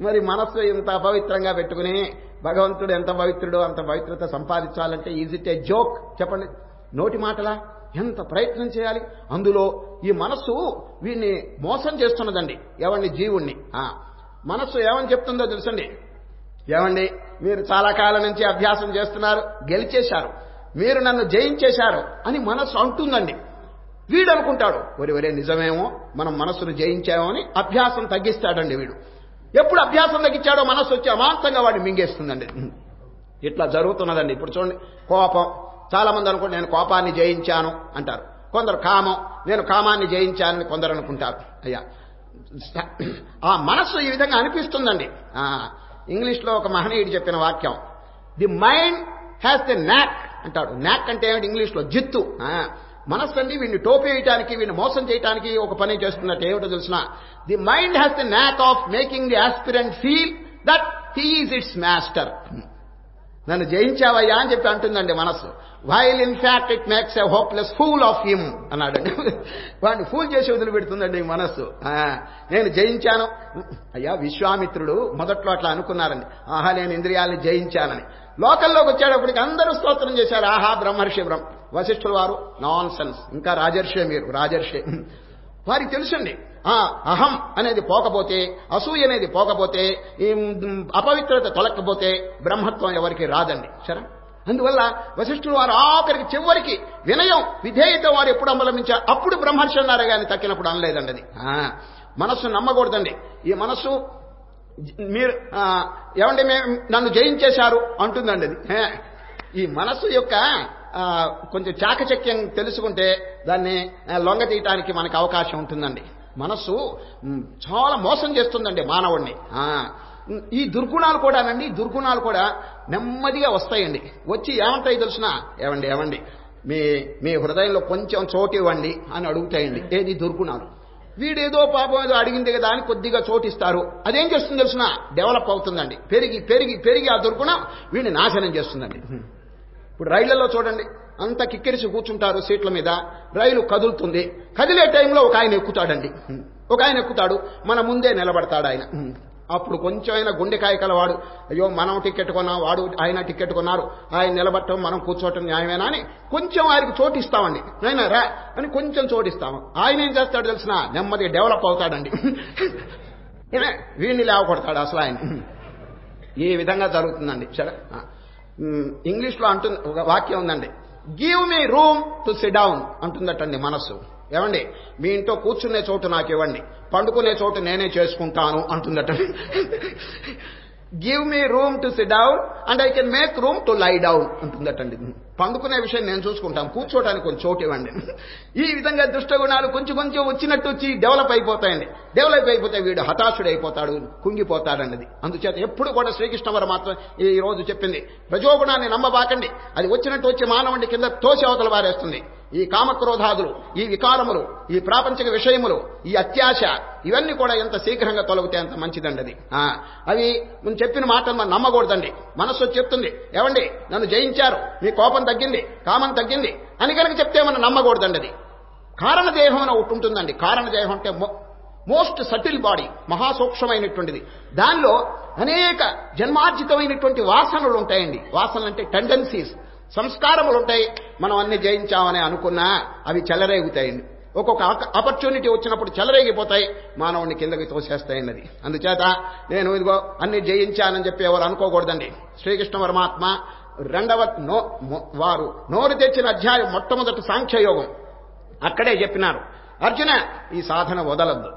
మరి మనస్సు ఎంత పవిత్రంగా పెట్టుకుని భగవంతుడు ఎంత పవిత్రుడో అంత పవిత్రత సంపాదించాలంటే ఈజ్ ఇట్ ఏ జోక్? చెప్పండి, నోటి మాటలా? ఎంత ప్రయత్నం చేయాలి. అందులో ఈ మనస్సు వీడిని మోసం చేస్తున్నదండి. ఏమండి, జీవుణ్ణి. మనస్సు ఏమని చెప్తుందో తెలుసండి. ఏమండి, మీరు చాలా కాలం నుంచి అభ్యాసం చేస్తున్నారు, గెలిచేశారు, మీరు నన్ను జయించేశారు అని మనస్సు అంటుందండి. వీడు అనుకుంటాడు, ఒరే నిజమేమో, మనం మనస్సును జయించామో అని అభ్యాసం తగ్గిస్తాడండి వీడు. ఎప్పుడు అభ్యాసం తగ్గించాడో మనస్సు వచ్చి అమాంతంగా వాడిని మింగేస్తుందండి. ఇట్లా జరుగుతున్నదండి. ఇప్పుడు చూడండి, కోపం. చాలా మంది అనుకుంటే నేను కోపాన్ని జయించాను అంటారు. కొందరు కామం, నేను కామాన్ని జయించానని కొందరు అనుకుంటారు. అయ్యా, ఆ మనస్సు ఈ విధంగా అనిపిస్తుందండి. ఇంగ్లీష్లో ఒక మహనీయుడు చెప్పిన వాక్యం, the mind has the knack అంటాడు. న్యాక్ అంటే ఏమిటి? ఇంగ్లీష్లో జిత్తు. మనస్సు అండి వీడిని టోపేయటానికి, వీడిని మోసం చేయడానికి ఒక పని చేస్తున్నట్టు. ఏమిటో తెలిసిన, the mind has the knack of making the aspirant feel that he is its master. నన్ను జయించావయ్యా అని చెప్పి అంటుందండి మనస్సు. While in fact it makes a hopeless fool of him అన్నాడండి. వాడిని ఫూల్ చేసి వదిలిపెడుతుందండి ఈ మనస్సు. నేను జయించాను. అయ్యా, విశ్వామిత్రుడు మొదట్లో అట్లా అనుకున్నారండి, ఆహా నేను ఇంద్రియాలని జయించానని. లోకల్లోకి వచ్చేటప్పటికి అందరూ స్తోత్రం చేశారు, ఆహా బ్రహ్మర్షి వశిష్ఠుల వారు నాన్ సెన్స్, ఇంకా రాజర్షే, మీరు రాజర్షే. వారికి తెలుసండి, అహం అనేది పోకపోతే, అసూయ అనేది పోకపోతే, ఈ అపవిత్రత తొలకపోతే బ్రహ్మత్వం ఎవరికి రాదండి. సరే, అందువల్ల వశిష్ఠులు వారు ఆఖరికి చివరికి వినయం విధేయత వారు ఎప్పుడు అవలంబించారు, అప్పుడు బ్రహ్మర్షి అన్నారే కానీ తక్కినప్పుడు అనలేదండి. అది మనస్సు నమ్మకూడదండి. ఈ మనస్సు మీరు ఏమంటే నన్ను జయించేశారు అంటుందండి. అది ఈ మనస్సు యొక్క కొంచెం చాకచక్యం తెలుసుకుంటే దాన్ని లొంగ తీయటానికి మనకు అవకాశం ఉంటుందండి. మనస్సు చాలా మోసం చేస్తుందండి మానవుడిని. ఈ దుర్గుణాలు కూడానండి, దుర్గుణాలు కూడా నెమ్మదిగా వస్తాయండి. వచ్చి ఏమంటాయి తెలుసునా, ఏమండి మీ హృదయంలో కొంచెం చోటు ఇవ్వండి అని అడుగుతాయండి. ఏది? దుర్గుణాలు. వీడేదో పాపం ఏదో అడిగింది కదా అని కొద్దిగా చోటిస్తారు. అదేం చేస్తుంది తెలుసునా, డెవలప్ అవుతుందండి. పెరిగి పెరిగి పెరిగి ఆ దుర్గుణం వీడిని నాశనం చేస్తుందండి. ఇప్పుడు రైళ్లలో చూడండి, అంత కిక్కిరిసి కూర్చుంటారు సీట్ల మీద, రైలు కదులుతుంది. కదిలే టైంలో ఒక ఆయన ఎక్కుతాడండి. ఒక ఆయన ఎక్కుతాడు, మన ముందే నిలబడతాడు ఆయన. అప్పుడు కొంచెం ఆయన గుండెకాయ కలవాడు, అయ్యో మనం టికెట్ కొన్నాం, వాడు ఆయన టికెట్ కొన్నారు, ఆయన నిలబడటం మనం కూర్చోవటం న్యాయమేనా అని కొంచెం ఆయనకు చోటిస్తామండి. ఆయన రా అని కొంచెం చోటిస్తాము. ఆయన ఏం చేస్తాడు తెలిసిన, నెమ్మదిగా డెవలప్ అవుతాడండి. వీడిని లేవకొడతాడు అసలు ఆయన. ఈ విధంగా జరుగుతుందండి. సరే, ఇంగ్లీష్లో అంటుంది, ఒక వాక్యం ఉందండి, give me room to sit down అంటుందటండి మనస్సు. ఏమండి, మీ ఇంట్లో కూర్చునే చోటు నాకు ఇవ్వండి, పండుకునే చోటు నేనే చేసుకుంటాను అంటుందటండి. Give me room to sit down and I can make room to lie down అంటుందటండి. పండుకునే విషయం నేను చూసుకుంటాను, కూర్చోటానికి కొంచెం చోటు ఇవ్వండి. ఈ విధంగా దుష్టగుణాలు కొంచెం కొంచెం వచ్చినట్టు వచ్చి డెవలప్ అయిపోతాయండి. డెవలప్ అయిపోతే వీడు హతాశుడైపోతాడు, కుంగిపోతాడన్నది. అందుచేత ఎప్పుడు కూడా శ్రీకృష్ణ పరమాత్మ ఈ రోజు చెప్పింది, రజోగుణాన్ని నమ్మబాకండి, అది వచ్చినట్టు వచ్చి మానవుడి కింద తోసి అవతల వారేస్తుంది. ఈ కామక్రోధాదులు, ఈ వికారములు, ఈ ప్రాపంచిక విషయములు, ఈ అత్యాశ, ఇవన్నీ కూడా ఎంత శీఘ్రంగా తొలగితే అంత మంచిదండి. అది అవి మనం చెప్పిన మాటలు మనం నమ్మకూడదండి. మనస్సు చెప్తుంది, ఏమండి నన్ను జయించారు, మీ కోపం తగ్గింది, కామం తగ్గింది అని కనుక చెప్తే మనం నమ్మకూడదండి. అది కారణదేహం అని ఒకటి ఉంటుందండి. కారణదేహం అంటే మోస్ట్ సటిల్ బాడీ, మహాసూక్ష్మమైనటువంటిది. దానిలో అనేక జన్మార్జితమైనటువంటి వాసనలు ఉంటాయండి. వాసనలు అంటే టెండెన్సీస్, సంస్కారములు ఉంటాయి. మనం అన్ని జయించామని అనుకున్నా అవి చెలరేగుతాయండి. ఒక్కొక్క ఆపర్చునిటీ వచ్చినప్పుడు చెలరేగిపోతాయి, మానవుని కిందకి తోసేస్తాయండి. అది అందుచేత నేను ఇదిగో అన్ని జయించానని చెప్పి ఎవరు అనుకోకూడదండి. శ్రీకృష్ణ పరమాత్మ వారు నోరు తెచ్చిన అధ్యాయం మొట్టమొదటి సాంఖ్యయోగం అక్కడే చెప్పినారు, అర్జున ఈ సాధన వదలద్దు.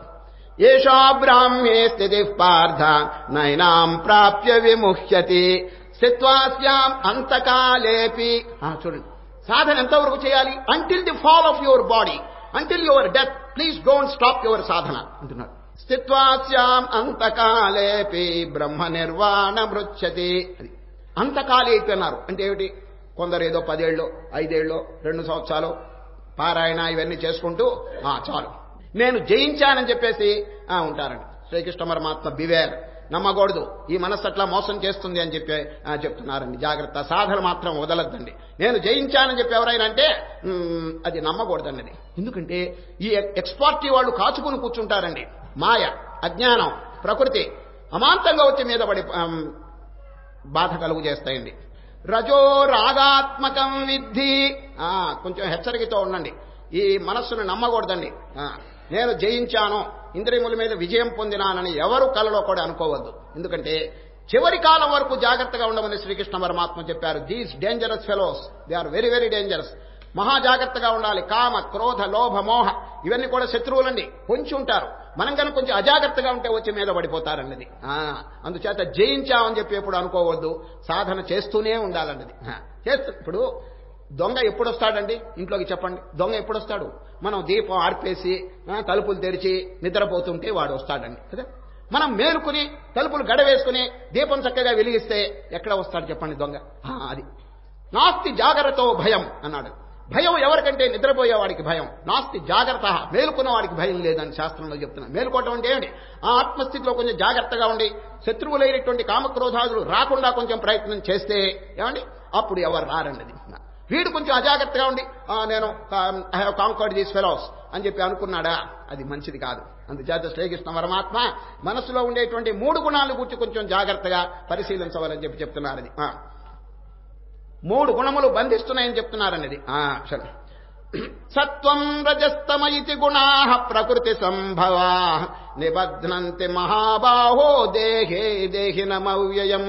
ఏషా బ్రాహ్మ్యే స్థితి పార్థ నైనాం ప్రాప్య విముహ్యతి స్థిత్వాస్యాం అంతకాలేపి. చూడండి, సాధన ఎంతవరకు చేయాలి? Until the fall of your body, until your death, please don't stop your sadhana అంటున్నారు. స్థిత్వాస్యాం అంతకాలేపి బ్రహ్మ నిర్వాణ మృచ్చతి. అది అంతకాలేపి అన్నారు అంటే ఏమిటి? కొందరు ఏదో 10 ఏళ్ళు 5 ఏళ్ళు 2 సంవత్సరాలు పారాయణ ఇవన్నీ చేసుకుంటూ చాలు నేను జయించానని చెప్పేసి ఉంటారండి. శ్రీకృష్ణ పరమాత్మ బివేర్, నమ్మకూడదు, ఈ మనస్సు అట్లా మోసం చేస్తుంది అని చెప్పి చెప్తున్నారండి. జాగ్రత్త, సాధన మాత్రం వదలద్దండి. నేను జయించానని చెప్పి ఎవరైనా అంటే అది నమ్మకూడదండి. అది ఎందుకంటే ఈ ఎక్స్పార్టీ వాళ్ళు కాచుకుని కూర్చుంటారండి. మాయ, అజ్ఞానం, ప్రకృతి అమాంతంగా వచ్చి మీద పడి బాధ కలుగు చేస్తాయండి. రజో రాగాత్మకం విద్ధి, కొంచెం హెచ్చరికతో ఉండండి. ఈ మనస్సును నమ్మకూడదండి. నేను జయించాను, ఇంద్రియముల మీద విజయం పొందినానని ఎవరు కలలో కూడా అనుకోవద్దు. ఎందుకంటే చివరి కాలం వరకు జాగ్రత్తగా ఉండమని శ్రీకృష్ణ పరమాత్మ చెప్పారు. These dangerous fellows, they are very very dangerous. మహా జాగ్రత్తగా ఉండాలి. కామ, క్రోధ, లోభ, మోహ ఇవన్నీ కూడా శత్రువులండి, పొంచి ఉంటారు. మనం కనుక కొంచెం అజాగ్రత్తగా ఉంటే వచ్చి మీద పడిపోతారన్నది. అందుచేత జయించామని చెప్పి ఎప్పుడు అనుకోవద్దు, సాధన చేస్తూనే ఉండాలన్నది. ఇప్పుడు దొంగ ఎప్పుడు వస్తాడండి ఇంట్లోకి చెప్పండి? దొంగ ఎప్పుడు వస్తాడు? మనం దీపం ఆర్పేసి తలుపులు తెరిచి నిద్రపోతుంటే వాడు వస్తాడండి కదా. మనం మేలుకుని తలుపులు గడవేసుకుని దీపం చక్కగా వెలిగిస్తే ఎక్కడ వస్తాడు చెప్పండి దొంగ? అది నాస్తి జాగ్రత్త భయం అన్నాడు. భయం ఎవరికంటే నిద్రపోయేవాడికి భయం. నాస్తి జాగ్రత్త, మేలుకున్న వాడికి భయం లేదని శాస్త్రంలో చెప్తున్నా. మేలుకోవటం అంటే ఏమిటి? ఆ ఆత్మస్థితిలో కొంచెం జాగ్రత్తగా ఉండి శత్రువులైనటువంటి కామక్రోధాదులు రాకుండా కొంచెం ప్రయత్నం చేస్తే ఏమండి అప్పుడు ఎవరు రారండి. వీడు కొంచెం అజాగ్రత్తగా ఉండి నేను I have conquered these fellows అని చెప్పి అనుకున్నాడా? అది మంచిది కాదు. అందుచేత శ్రీకృష్ణ పరమాత్మ మనసులో ఉండేటువంటి 3 గుణాలను గురించి కొంచెం జాగ్రత్తగా పరిశీలించవాలని చెప్పి చెప్తున్నారని. 3 గుణములు బంధిస్తున్నాయని చెప్తున్నారనేది. సరే, సత్వం రజస్తమ ఇతి గుణాః ప్రకృతి సంభవా నిబధ్నంతి మహాబాహో దేహే దేహినమవ్యయం.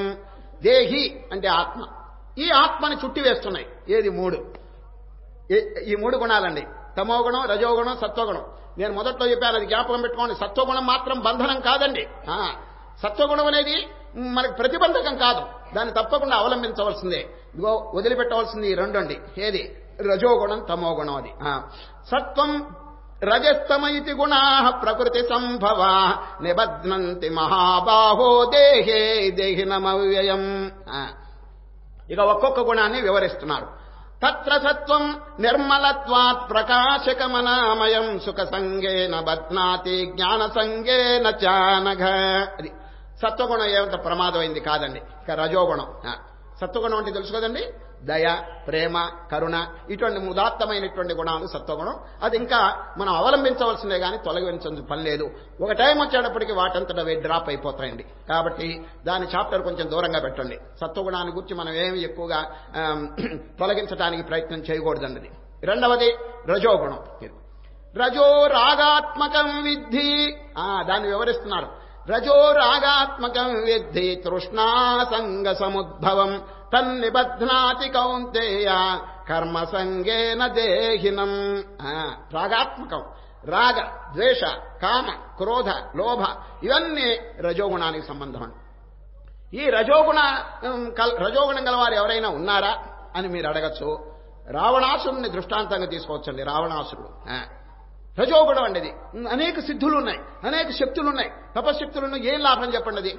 దేహి అంటే ఆత్మ, ఈ ఆత్మని చుట్టి వేస్తున్నాయి. ఏది? 3. ఈ 3 గుణాలండి. తమోగుణం, రజోగుణం, సత్వగుణం. నేను మొదట్లో చెప్పాను, అది జ్ఞాపకం పెట్టుకోండి. సత్వగుణం మాత్రం బంధనం కాదండి. సత్వగుణం అనేది మనకు ప్రతిబంధకం కాదు, దాన్ని తప్పకుండా అవలంబించవలసిందే. ఇదిగో వదిలిపెట్టవలసింది ఈ 2 అండి. ఏది? రజోగుణం, తమోగుణం. అది సత్వం రజస్తమ ఇతి గుణాః ప్రకృతి సంభవా నిబధ్నంతి మహాబాహో దేహే దేహినమవ్యయం. ఇక ఒక్కొక్క గుణాన్ని వివరిస్తున్నారు. తత్ర సత్వం నిర్మలత్వాత్ ప్రకాశకమనామయం సుఖ సంగేన బధ్నాతి జ్ఞాన సంగేన చానఘ. అది సత్వగుణం ఏమంత ప్రమాదమైంది కాదండి. ఇక రజోగుణం. సత్వగుణం అంటే తెలుసు కదండి, దయ, ప్రేమ, కరుణ, ఇటువంటి ఉదాత్తమైనటువంటి గుణాలు సత్వగుణం. అది ఇంకా మనం అవలంబించవలసిందే కానీ తొలగించవలసిన పని లేదు. ఒక టైం వచ్చేటప్పటికి వాటంతట అవి డ్రాప్ అయిపోతాయండి. కాబట్టి దాని చాప్టర్ కొంచెం దూరంగా పెట్టండి. సత్వగుణాన్ని గురించి మనం ఏమి ఎక్కువగా తొలగించడానికి ప్రయత్నం చేయకూడదండి. 2వది రజోగుణం. రజో రాగాత్మకం విద్ధి, దాన్ని వివరిస్తున్నారు. రజో రాగాత్మకం విద్ధి తృష్ణాసంగ సముద్భవం తన్నిబధ్నాతి కౌంతేయ కర్మసంగేన దేహినం. రాగాత్మకం, రాగ, ద్వేష, కామ, క్రోధ, లోభ ఇవన్నీ రజోగుణానికి సంబంధం. ఈ రజోగుణం గలవారు ఎవరైనా ఉన్నారా అని మీరు అడగచ్చు. రావణాసురుని దృష్టాంతంగా తీసుకోవచ్చండి. రావణాసురుడు రజోగుణం అండి. అది అనేక సిద్ధులు ఉన్నాయి, అనేక శక్తులు ఉన్నాయి, తపశక్తులను ఏం లాభం చెప్పండి? అది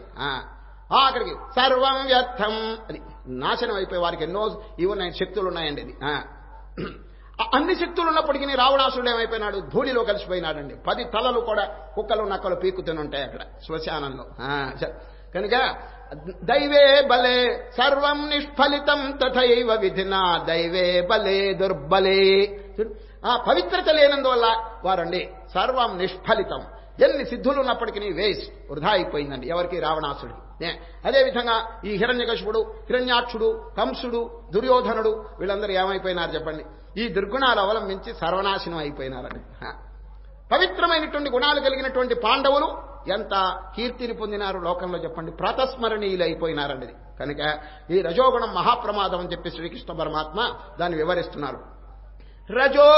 ఆఖరికి సర్వం వ్యర్థం, అది నాశనం అయిపోయే వారికి ఎన్నో ఇవి ఉన్నాయి, శక్తులు ఉన్నాయండి. అది అన్ని శక్తులు ఉన్నప్పటికీ రావణాసురుడు ఏమైపోయినాడు? ధూళిలో కలిసిపోయినాడండి. 10 తలలు కూడా కుక్కలు నక్కలు పీకుతూనే ఉంటాయి అక్కడ శ్మశానంలో. కనుక దైవే బలే సర్వం నిష్ఫలితం తథైవ విధినా దైవే బలే దుర్బలే. పవిత్రత లేనందువల్ల వారండి సర్వం నిష్ఫలితం. ఎన్ని సిద్ధులు ఉన్నప్పటికీ వేస్ట్, వృధా అయిపోయిందండి ఎవరికి? రావణాసుడికి. అదేవిధంగా ఈ హిరణ్యకశిపుడు, హిరణ్యాక్షుడు, కంసుడు, దుర్యోధనుడు వీళ్ళందరూ ఏమైపోయినారు చెప్పండి? ఈ దుర్గుణాలు అవలంబించి సర్వనాశనం అయిపోయినారండి. పవిత్రమైనటువంటి గుణాలు కలిగినటువంటి పాండవులు ఎంత కీర్తిని పొందినారు లోకంలో చెప్పండి? ప్రాతస్మరణీయులు అయిపోయినారండి. కనుక ఈ రజోగుణం మహాప్రమాదం అని చెప్పి శ్రీకృష్ణ పరమాత్మ దాన్ని వివరిస్తున్నారు. రజో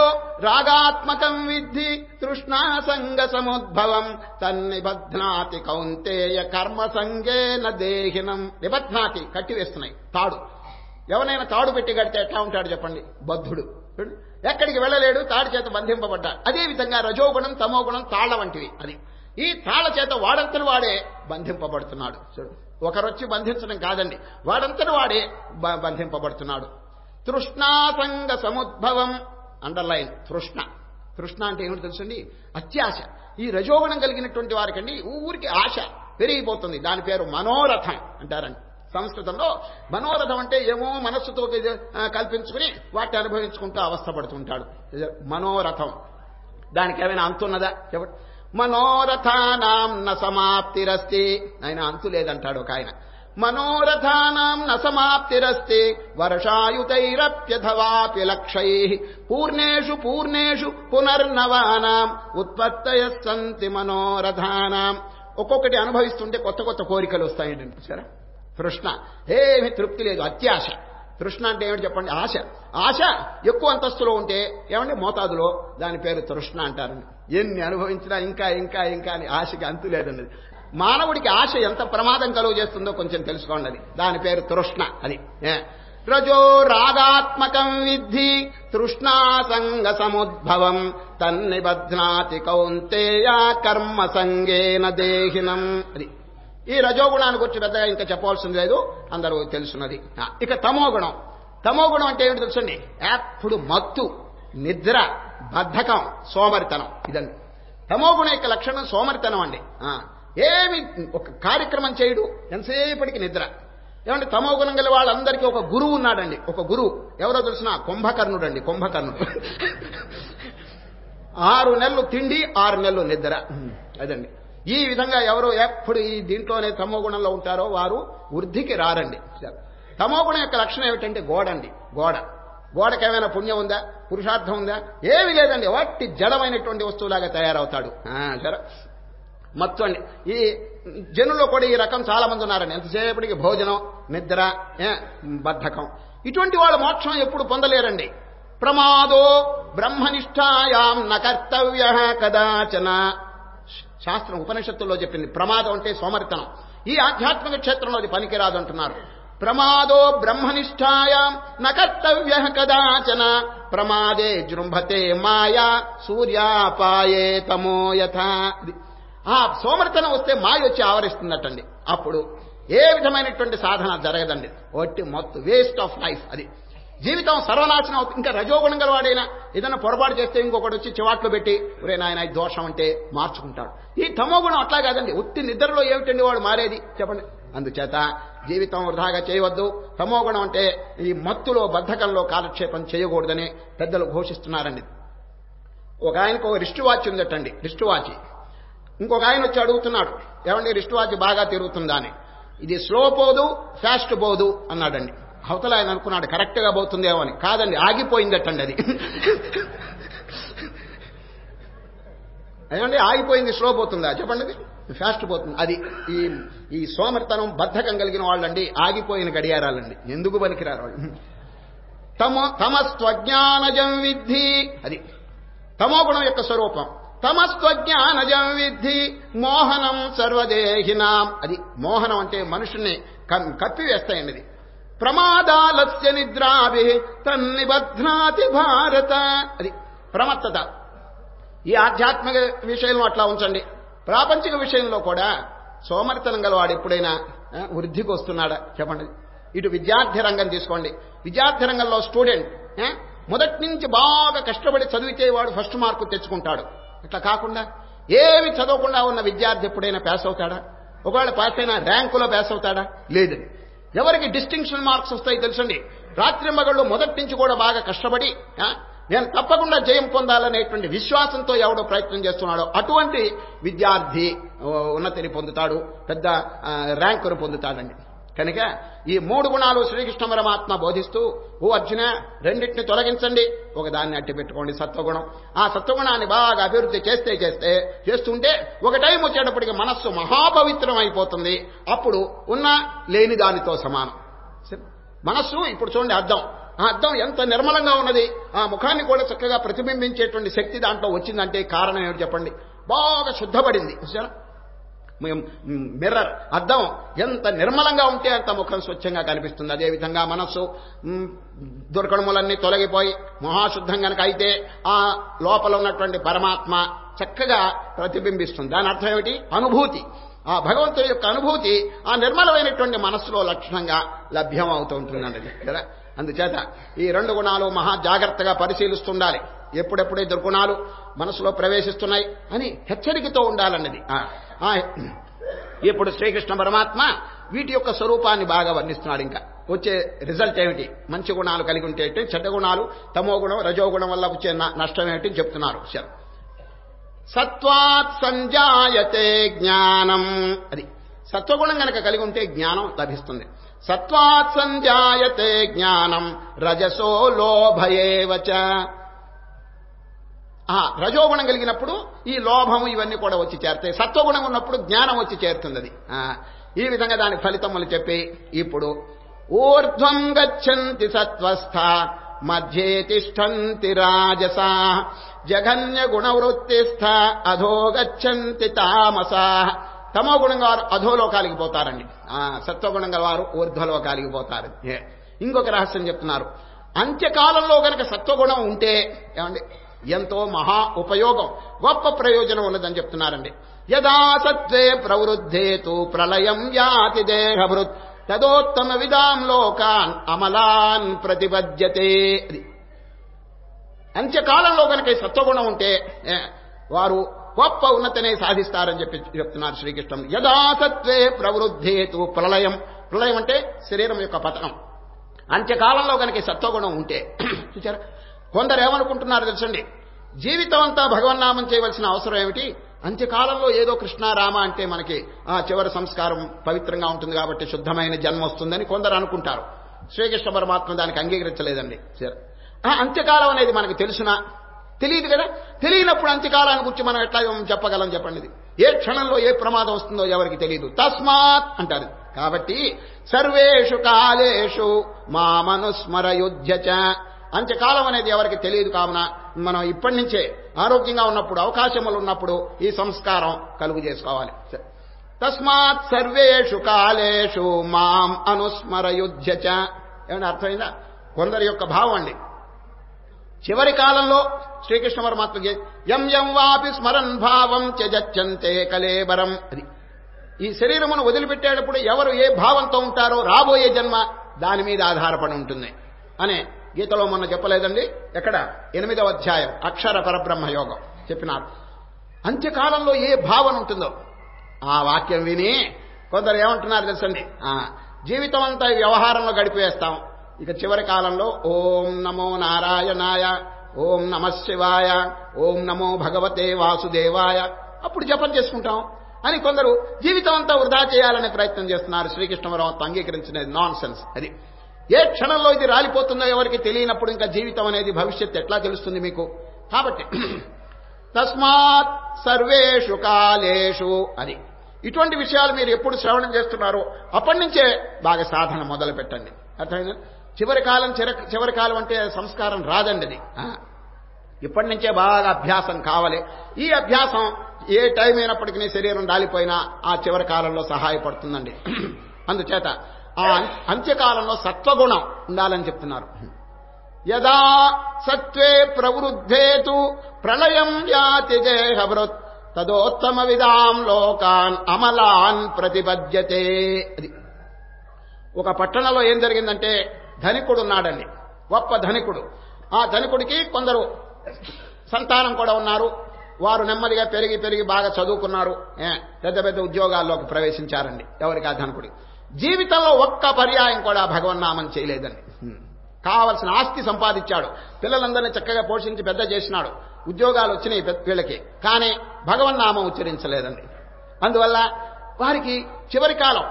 రాగాత్మకం విద్ధి తృష్ణాసంగ సముద్భవం తన్నిబధ్నాతి కౌంతేయ కర్మ సంగేన దేహినం. నిబధ్నాతి, కట్టివేస్తున్నాయి. తాడు, ఎవరైనా తాడు పెట్టి కడితే ఎట్లా ఉంటాడు చెప్పండి? బద్ధుడు, ఎక్కడికి వెళ్ళలేడు, తాడు చేత బంధింపబడ్డాడు. అదేవిధంగా రజోగుణం, తమోగుణం తాళ్ల వంటివి. అది ఈ తాళ్ల చేత వాడంతటి వాడే బంధింపబడుతున్నాడు. చూడు, ఒకరొచ్చి బంధించడం కాదండి, వాడంతటి వాడే బంధింపబడుతున్నాడు. తృష్ణాసంగ సముద్భవం, అండర్లైన్ తృష్ణ. తృష్ణ అంటే ఏమిటి తెలుసండి? అత్యాశ. ఈ రజోగుణం కలిగినటువంటి వారికండి ఊరికి ఆశ పెరిగిపోతుంది. దాని పేరు మనోరథం అంటారండి. సంస్కృతంలో మనోరథం అంటే ఏమో మనస్సుతో కల్పించుకుని వాటిని అనుభవించుకుంటూ అవస్థపడుతుంటాడు. మనోరథం దానికి ఏమైనా అంతున్నదా చెప్పండి. మనోరథానాం న సమాప్తిరస్తి, ఆయన అంతు లేదంటాడు ఒక ఆయన. మనోరథానాం న సమాప్తిరస్తి వర్షాయుతైరప్యథవాపి లక్షైః పూర్ణేషు పూర్ణేషు పునర్నవానాం ఉత్పత్తయః సంతి మనోరథానాం. ఒక్కొక్కటి అనుభవిస్తుంటే కొత్త కొత్త కోరికలు వస్తాయండి. సరే, తృష్ణ ఏమి తృప్తి లేదు, అత్యాశ. తృష్ణ అంటే ఏమిటి చెప్పండి? ఆశ. ఆశ ఎక్కువ అంతస్తులో ఉంటే ఏమంటే మోతాదులో, దాని పేరు తృష్ణ అంటారండి. ఎన్ని అనుభవించినా ఇంకా ఇంకా ఇంకా అని ఆశకి అంతు లేదండి. మానవుడికి ఆశ ఎంత ప్రమాదం కలుగు చేస్తుందో కొంచెం తెలుసుకోండి. అది దాని పేరు తృష్ణ. అది రజో రాగాత్మకం విద్ధి తృష్ణాసంగ సముద్భవం తన్నిబధ్నాతి కౌంతేయ కర్మ సంగేన దేహినం. అది ఈ రజోగుణాన్ని గురించి పెద్దగా ఇంకా చెప్పవలసింది లేదు, అందరూ తెలుసున్నది. ఇక తమోగుణం. తమోగుణం అంటే ఏమిటి తెలుసండి? ఎప్పుడు మత్తు, నిద్ర, బద్ధకం, సోమరితనం. ఇదండి తమోగుణం యొక్క లక్షణం. సోమరితనం అండి. ఏమి ఒక కార్యక్రమం చేయడు, ఎంతసేపటికి నిద్ర. ఏమంటే తమోగుణం గల వాళ్ళందరికీ ఒక గురువు ఉన్నాడండి. ఒక గురువు ఎవరో తెలిసిన కుంభకర్ణుడు అండి. కుంభకర్ణుడు 6 నెలలు తిండి, 6 నెలలు నిద్ర. అదండి. ఈ విధంగా ఎవరు ఎప్పుడు ఈ దీంట్లోనే తమోగుణంలో ఉంటారో వారు వృద్ధికి రారండి. తమోగుణం యొక్క లక్షణం ఏమిటంటే గోడండి. గోడకి ఏమైనా పుణ్యం ఉందా, పురుషార్థం ఉందా? ఏమీ లేదండి. వాటి జడమైనటువంటి వస్తువులాగా తయారవుతాడు. సరే, మత్తు అండి. ఈ జనుల్లో కూడా ఈ రకం చాలా మంది ఉన్నారండి. ఎంతసేపటికి భోజనం, నిద్ర, బద్ధకం. ఇటువంటి వాళ్ళు మోక్షం ఎప్పుడు పొందలేరండి. ప్రమాదో బ్రహ్మనిష్టాయాం న కర్తవ్య కదాచన. శాస్త్రం ఉపనిషత్తుల్లో చెప్పింది. ప్రమాదం అంటే సోమరితనం. ఈ ఆధ్యాత్మిక క్షేత్రంలో అది పనికిరాదు అంటున్నారు. ప్రమాదో బ్రహ్మనిష్టాయాం న కర్తవ్య కదాచన ప్రమాదే జృంభతే మాయా సూర్యాపాయే తమో యథా. ఆ సోమరితనం వస్తే మాయ వచ్చి ఆవరిస్తుందటండి. అప్పుడు ఏ విధమైనటువంటి సాధన జరగదండి. ఒట్టి మొత్తం వేస్ట్ ఆఫ్ లైఫ్. అది జీవితం సర్వనాశనం అవుతుంది. ఇంకా రజోగుణం గలవాడైనా ఏదైనా పొరపాటు చేస్తే ఇంకొకటి వచ్చి చివాట్లు పెట్టి ఒరే నాయన ఇది దోషం అంటే మార్చుకుంటాడు. ఈ తమోగుణం అట్లా కాదండి. ఉత్తి నిద్రలో ఏమిటండి వాడు మారేది చెప్పండి. అందుచేత జీవితం వృధాగా చేయవద్దు. తమోగుణం అంటే ఈ మత్తులో, బద్ధకంలో కాలక్షేపం చేయకూడదని పెద్దలు ఘోషిస్తున్నారండి. ఒక ఆయనకు ఒక రిస్ట్ వాచ్ ఉందటండి. Wrist watch. ఇంకొక ఆయన వచ్చి అడుగుతున్నాడు, ఏమండి రిస్ట్ వాచ్ బాగా తిరుగుతుందా అని. ఇది స్లో పోదు, ఫాస్ట్ పోదు అన్నాడండి. అవతల ఆయన అనుకున్నాడు కరెక్ట్ గా పోతుందేమో అని. కాదండి, ఆగిపోయిందటండి. అది ఏమండి ఆగిపోయింది. స్లో పోతుందా చెప్పండి? ఫాస్ట్ పోతుంది. అది ఈ సోమరితనం, బద్ధకం కలిగిన వాళ్ళండి ఆగిపోయిన గడియారాలండి. ఎందుకు పనికిరారు వాళ్ళు. తమస్త్వజ్ఞానజం విద్ధి. అది తమోగుణం యొక్క స్వరూపం. తమస్త్వజ్ఞానజం విద్ధి మోహనం సర్వదేహినాం. అది మోహనం అంటే మనుషుల్ని కప్పివేస్తాయండి. అది ప్రమాదాలస్య నిద్రాభి తన్నిబధ్నాతి భారత. అది ప్రమత్తత. ఈ ఆధ్యాత్మిక విషయంలో అట్లా ఉంచండి. ప్రాపంచిక విషయంలో కూడా సోమరితనం గలవాడు ఎప్పుడైనా వృద్ధికి వస్తున్నాడా చెప్పండి. ఇటు విద్యార్థి రంగం తీసుకోండి. విద్యార్థి రంగంలో స్టూడెంట్ మొదటి నుంచి బాగా కష్టపడి చదివితే వాడు ఫస్ట్ మార్కు తెచ్చుకుంటాడు. ఇట్లా కాకుండా ఏమి చదవకుండా ఉన్న విద్యార్థి ఎప్పుడైనా పాస్ అవుతాడా? ఒకవేళ పాస్ అయినా ర్యాంకులో పాస్ అవుతాడా? లేదని. ఎవరికి డిస్టింక్షన్ మార్క్స్ వస్తాయి తెలుసండి? రాత్రింబగళ్ళు మొదటి నుంచి కూడా బాగా కష్టపడి నేను తప్పకుండా జయం పొందాలనేటువంటి విశ్వాసంతో ఎవడో ప్రయత్నం చేస్తున్నాడో అటువంటి విద్యార్థి ఉన్నతిని పొందుతాడు, పెద్ద ర్యాంకును పొందుతాడండి. కనుక ఈ 3 గుణాలు శ్రీకృష్ణ పరమాత్మ బోధిస్తూ, ఓ అర్జున రెండింటిని తొలగించండి, ఒకదాన్ని అట్టి పెట్టుకోండి సత్వగుణం. ఆ సత్వగుణాన్ని బాగా అభివృద్ధి చేస్తుంటే ఒక టైం వచ్చేటప్పటికి మనస్సు మహాపవిత్రం అయిపోతుంది. అప్పుడు ఉన్న లేని దానితో సమానం. మనస్సు ఇప్పుడు చూడండి అద్దం. ఆ అద్దం ఎంత నిర్మలంగా ఉన్నది. ఆ ముఖాన్ని కూడా చక్కగా ప్రతిబింబించేటువంటి శక్తి దాంట్లో వచ్చిందంటే కారణం ఏమిటి చెప్పండి? బాగా శుద్ధపడింది. మిర్రర్, అద్దం ఎంత నిర్మలంగా ఉంటే అంత ముఖం స్వచ్ఛంగా కనిపిస్తుంది. అదేవిధంగా మనస్సు దుర్గుణములన్నీ తొలగిపోయి మహాశుద్ధం కనుక అయితే ఆ లోపల ఉన్నటువంటి పరమాత్మ చక్కగా ప్రతిబింబిస్తుంది. దాని అర్థం ఏమిటి? అనుభూతి. ఆ భగవంతుడి యొక్క అనుభూతి ఆ నిర్మలమైనటువంటి మనస్సులో లక్షణంగా లభ్యం అవుతూ ఉంటుందండి కదా. అందుచేత ఈ 2 గుణాలు మహా జాగ్రత్తగా పరిశీలిస్తుండాలి. ఎప్పుడెప్పుడే దుర్గుణాలు మనసులో ప్రవేశిస్తున్నాయి అని హెచ్చరికతో ఉండాలన్నది. ఇప్పుడు శ్రీకృష్ణ పరమాత్మ వీటి యొక్క స్వరూపాన్ని బాగా వర్ణిస్తున్నాడు. ఇంకా వచ్చే రిజల్ట్ ఏమిటి, మంచి గుణాలు కలిగి ఉంటే చెడ్డ గుణాలు, తమో గుణం రజోగుణం వల్ల వచ్చే నష్టం ఏమిటి చెప్తున్నారు. సత్వాత్ సంజాయతే జ్ఞానం, అది సత్వగుణం గనక కలిగి ఉంటే జ్ఞానం లభిస్తుంది. సత్వాత్ సంజాయతే జ్ఞానం రజసో లోభయేవచ. రజోగుణం కలిగినప్పుడు ఈ లోభము ఇవన్నీ కూడా వచ్చి చేరుతాయి. సత్వగుణం ఉన్నప్పుడు జ్ఞానం వచ్చి చేరుతుంది. అది ఈ విధంగా దాని ఫలితములు చెప్పి ఇప్పుడు ఊర్ధ్వం గచ్చంతి సత్వస్థ మధ్యే తిష్టంతి రాజసా జఘన్య గుణవృత్తిస్థ అధో గచ్చంతి తామసా. తమో గుణంగా వారు అధోలోకాలికి పోతారండి, సత్వగుణంగా వారు ఊర్ధ్వలోకాలికి పోతారు. ఇంకొక రహస్యం చెప్తున్నారు. అంత్యకాలంలో గనక సత్వగుణం ఉంటే ఏమండి ఎంతో మహా ఉపయోగం, గొప్ప ప్రయోజనం ఉన్నదని చెప్తున్నారండి. యదా సత్వే ప్రవృద్ధేతు ప్రళయం యాతి దేహభృత్ తదోత్తమ విదాం లోకాన్ అమలాన్ ప్రతిపద్యతే. అంత్యకాలంలో కనుక సత్వగుణం ఉంటే వారు గొప్ప ఉన్నతనే సాధిస్తారని చెప్తున్నారు శ్రీకృష్ణం. యదా సత్వే ప్రవృద్ధేతు ప్రళయం, ప్రళయం అంటే శరీరం యొక్క పతనం. అంత్యకాలంలో కనుక సత్వగుణం ఉంటే చూచారా, కొందరు ఏమనుకుంటున్నారు తెలుసండి, జీవితం అంతా భగవన్నామం చేయవలసిన అవసరం ఏమిటి, అంత్యకాలంలో ఏదో కృష్ణ రామ అంటే మనకి చివరి సంస్కారం పవిత్రంగా ఉంటుంది కాబట్టి శుద్ధమైన జన్మ వస్తుందని కొందరు అనుకుంటారు. శ్రీకృష్ణ పరమాత్మ దానికి అంగీకరించలేదండి. అంత్యకాలం అనేది మనకు తెలుసునా, తెలియదు కదా. తెలియనప్పుడు అంత్యకాలాన్ని గురించి మనం ఎట్లా చెప్పగలం చెప్పండి. ఏ క్షణంలో ఏ ప్రమాదం వస్తుందో ఎవరికి తెలియదు. తస్మాత్ అంటారు. కాబట్టి సర్వేషు కాలేషు మామనుస్మరయుధ్యచ. అంత్యకాలం అనేది ఎవరికి తెలియదు కావున మనం ఇప్పటి నుంచే ఆరోగ్యంగా ఉన్నప్పుడు, అవకాశములు ఉన్నప్పుడు ఈ సంస్కారం కలుగు చేసుకోవాలి. తస్మాత్ సర్వేషు కాలేషు మాం అనుస్మరయుధ్యచ. ఏమన్నా అర్థమైందా? కొందరి యొక్క భావం అండి, చివరి కాలంలో శ్రీకృష్ణ పరమాత్మకి యం యం వాపి స్మరన్ భావం త్యజంతే కలేబరం. అది ఈ శరీరమును వదిలిపెట్టేటప్పుడు ఎవరు ఏ భావంతో ఉంటారో రాబోయే జన్మ దాని మీద ఆధారపడి ఉంటుంది అనే గీతలో మొన్న చెప్పలేదండి, ఎక్కడ 8వ అధ్యాయం అక్షర పరబ్రహ్మ యోగం చెప్పినారు. అంత్యకాలంలో ఏ భావన ఉంటుందో ఆ వాక్యం విని కొందరు ఏమంటున్నారు తెలుసండి, జీవితం అంతా వ్యవహారంలో గడిపేస్తాం, ఇక చివరి కాలంలో ఓం నమో నారాయణాయ, ఓం నమ శివాయ, ఓం నమో భగవతే వాసుదేవాయ అప్పుడు జపం చేసుకుంటాం అని కొందరు జీవితం అంతా వృధా చేయాలనే ప్రయత్నం చేస్తున్నారు. శ్రీకృష్ణ పరమాత్మ అంగీకరించినది నాన్ సెన్స్. అది ఏ క్షణంలో ఇది రాలిపోతుందో ఎవరికి తెలియనప్పుడు ఇంకా జీవితం అనేది భవిష్యత్తు ఎట్లా తెలుస్తుంది మీకు? కాబట్టి తస్మాత్ సర్వేషు కాలేషు, అది ఇటువంటి విషయాలు మీరు ఎప్పుడు శ్రవణం చేస్తున్నారో అప్పటి నుంచే బాగా సాధన మొదలు పెట్టండి. అర్థమైంది? చివరి కాలం అంటే సంస్కారం రాదండి. అది ఇప్పటి నుంచే బాగా అభ్యాసం కావాలి. ఈ అభ్యాసం ఏ టైం అయినప్పటికీ శరీరం రాలిపోయినా ఆ చివరి కాలంలో సహాయపడుతుందండి. అందుచేత ఆ అంత్యకాలంలో సత్వగుణం ఉండాలని చెప్తున్నారు. యదా సత్వే ప్రవృద్ధేతు ప్రళయం యాతి దేహభృత్ తదోత్తమ విదాం లోకాన్ అమలాన్ ప్రతిపద్యతే. అది ఒక పట్టణంలో ఏం జరిగిందంటే, ధనికుడు ఉన్నాడండి, గొప్ప ధనికుడు. ఆ ధనికుడికి కొందరు సంతానం కూడా ఉన్నారు. వారు నెమ్మదిగా పెరిగి బాగా చదువుకున్నారు, పెద్ద పెద్ద ఉద్యోగాల్లోకి ప్రవేశించారండి. ఎవరికి? ఆ ధనికుడికి. జీవితంలో ఒక్క పర్యాయం కూడా భగవన్నామం చేయలేదండి. కావలసిన ఆస్తి సంపాదించాడు, పిల్లలందరినీ చక్కగా పోషించి పెద్ద చేసినాడు, ఉద్యోగాలు వచ్చినాయి వీళ్ళకి, కానీ భగవన్నామం ఉచ్చరించలేదండి. అందువల్ల వారికి చివరి కాలం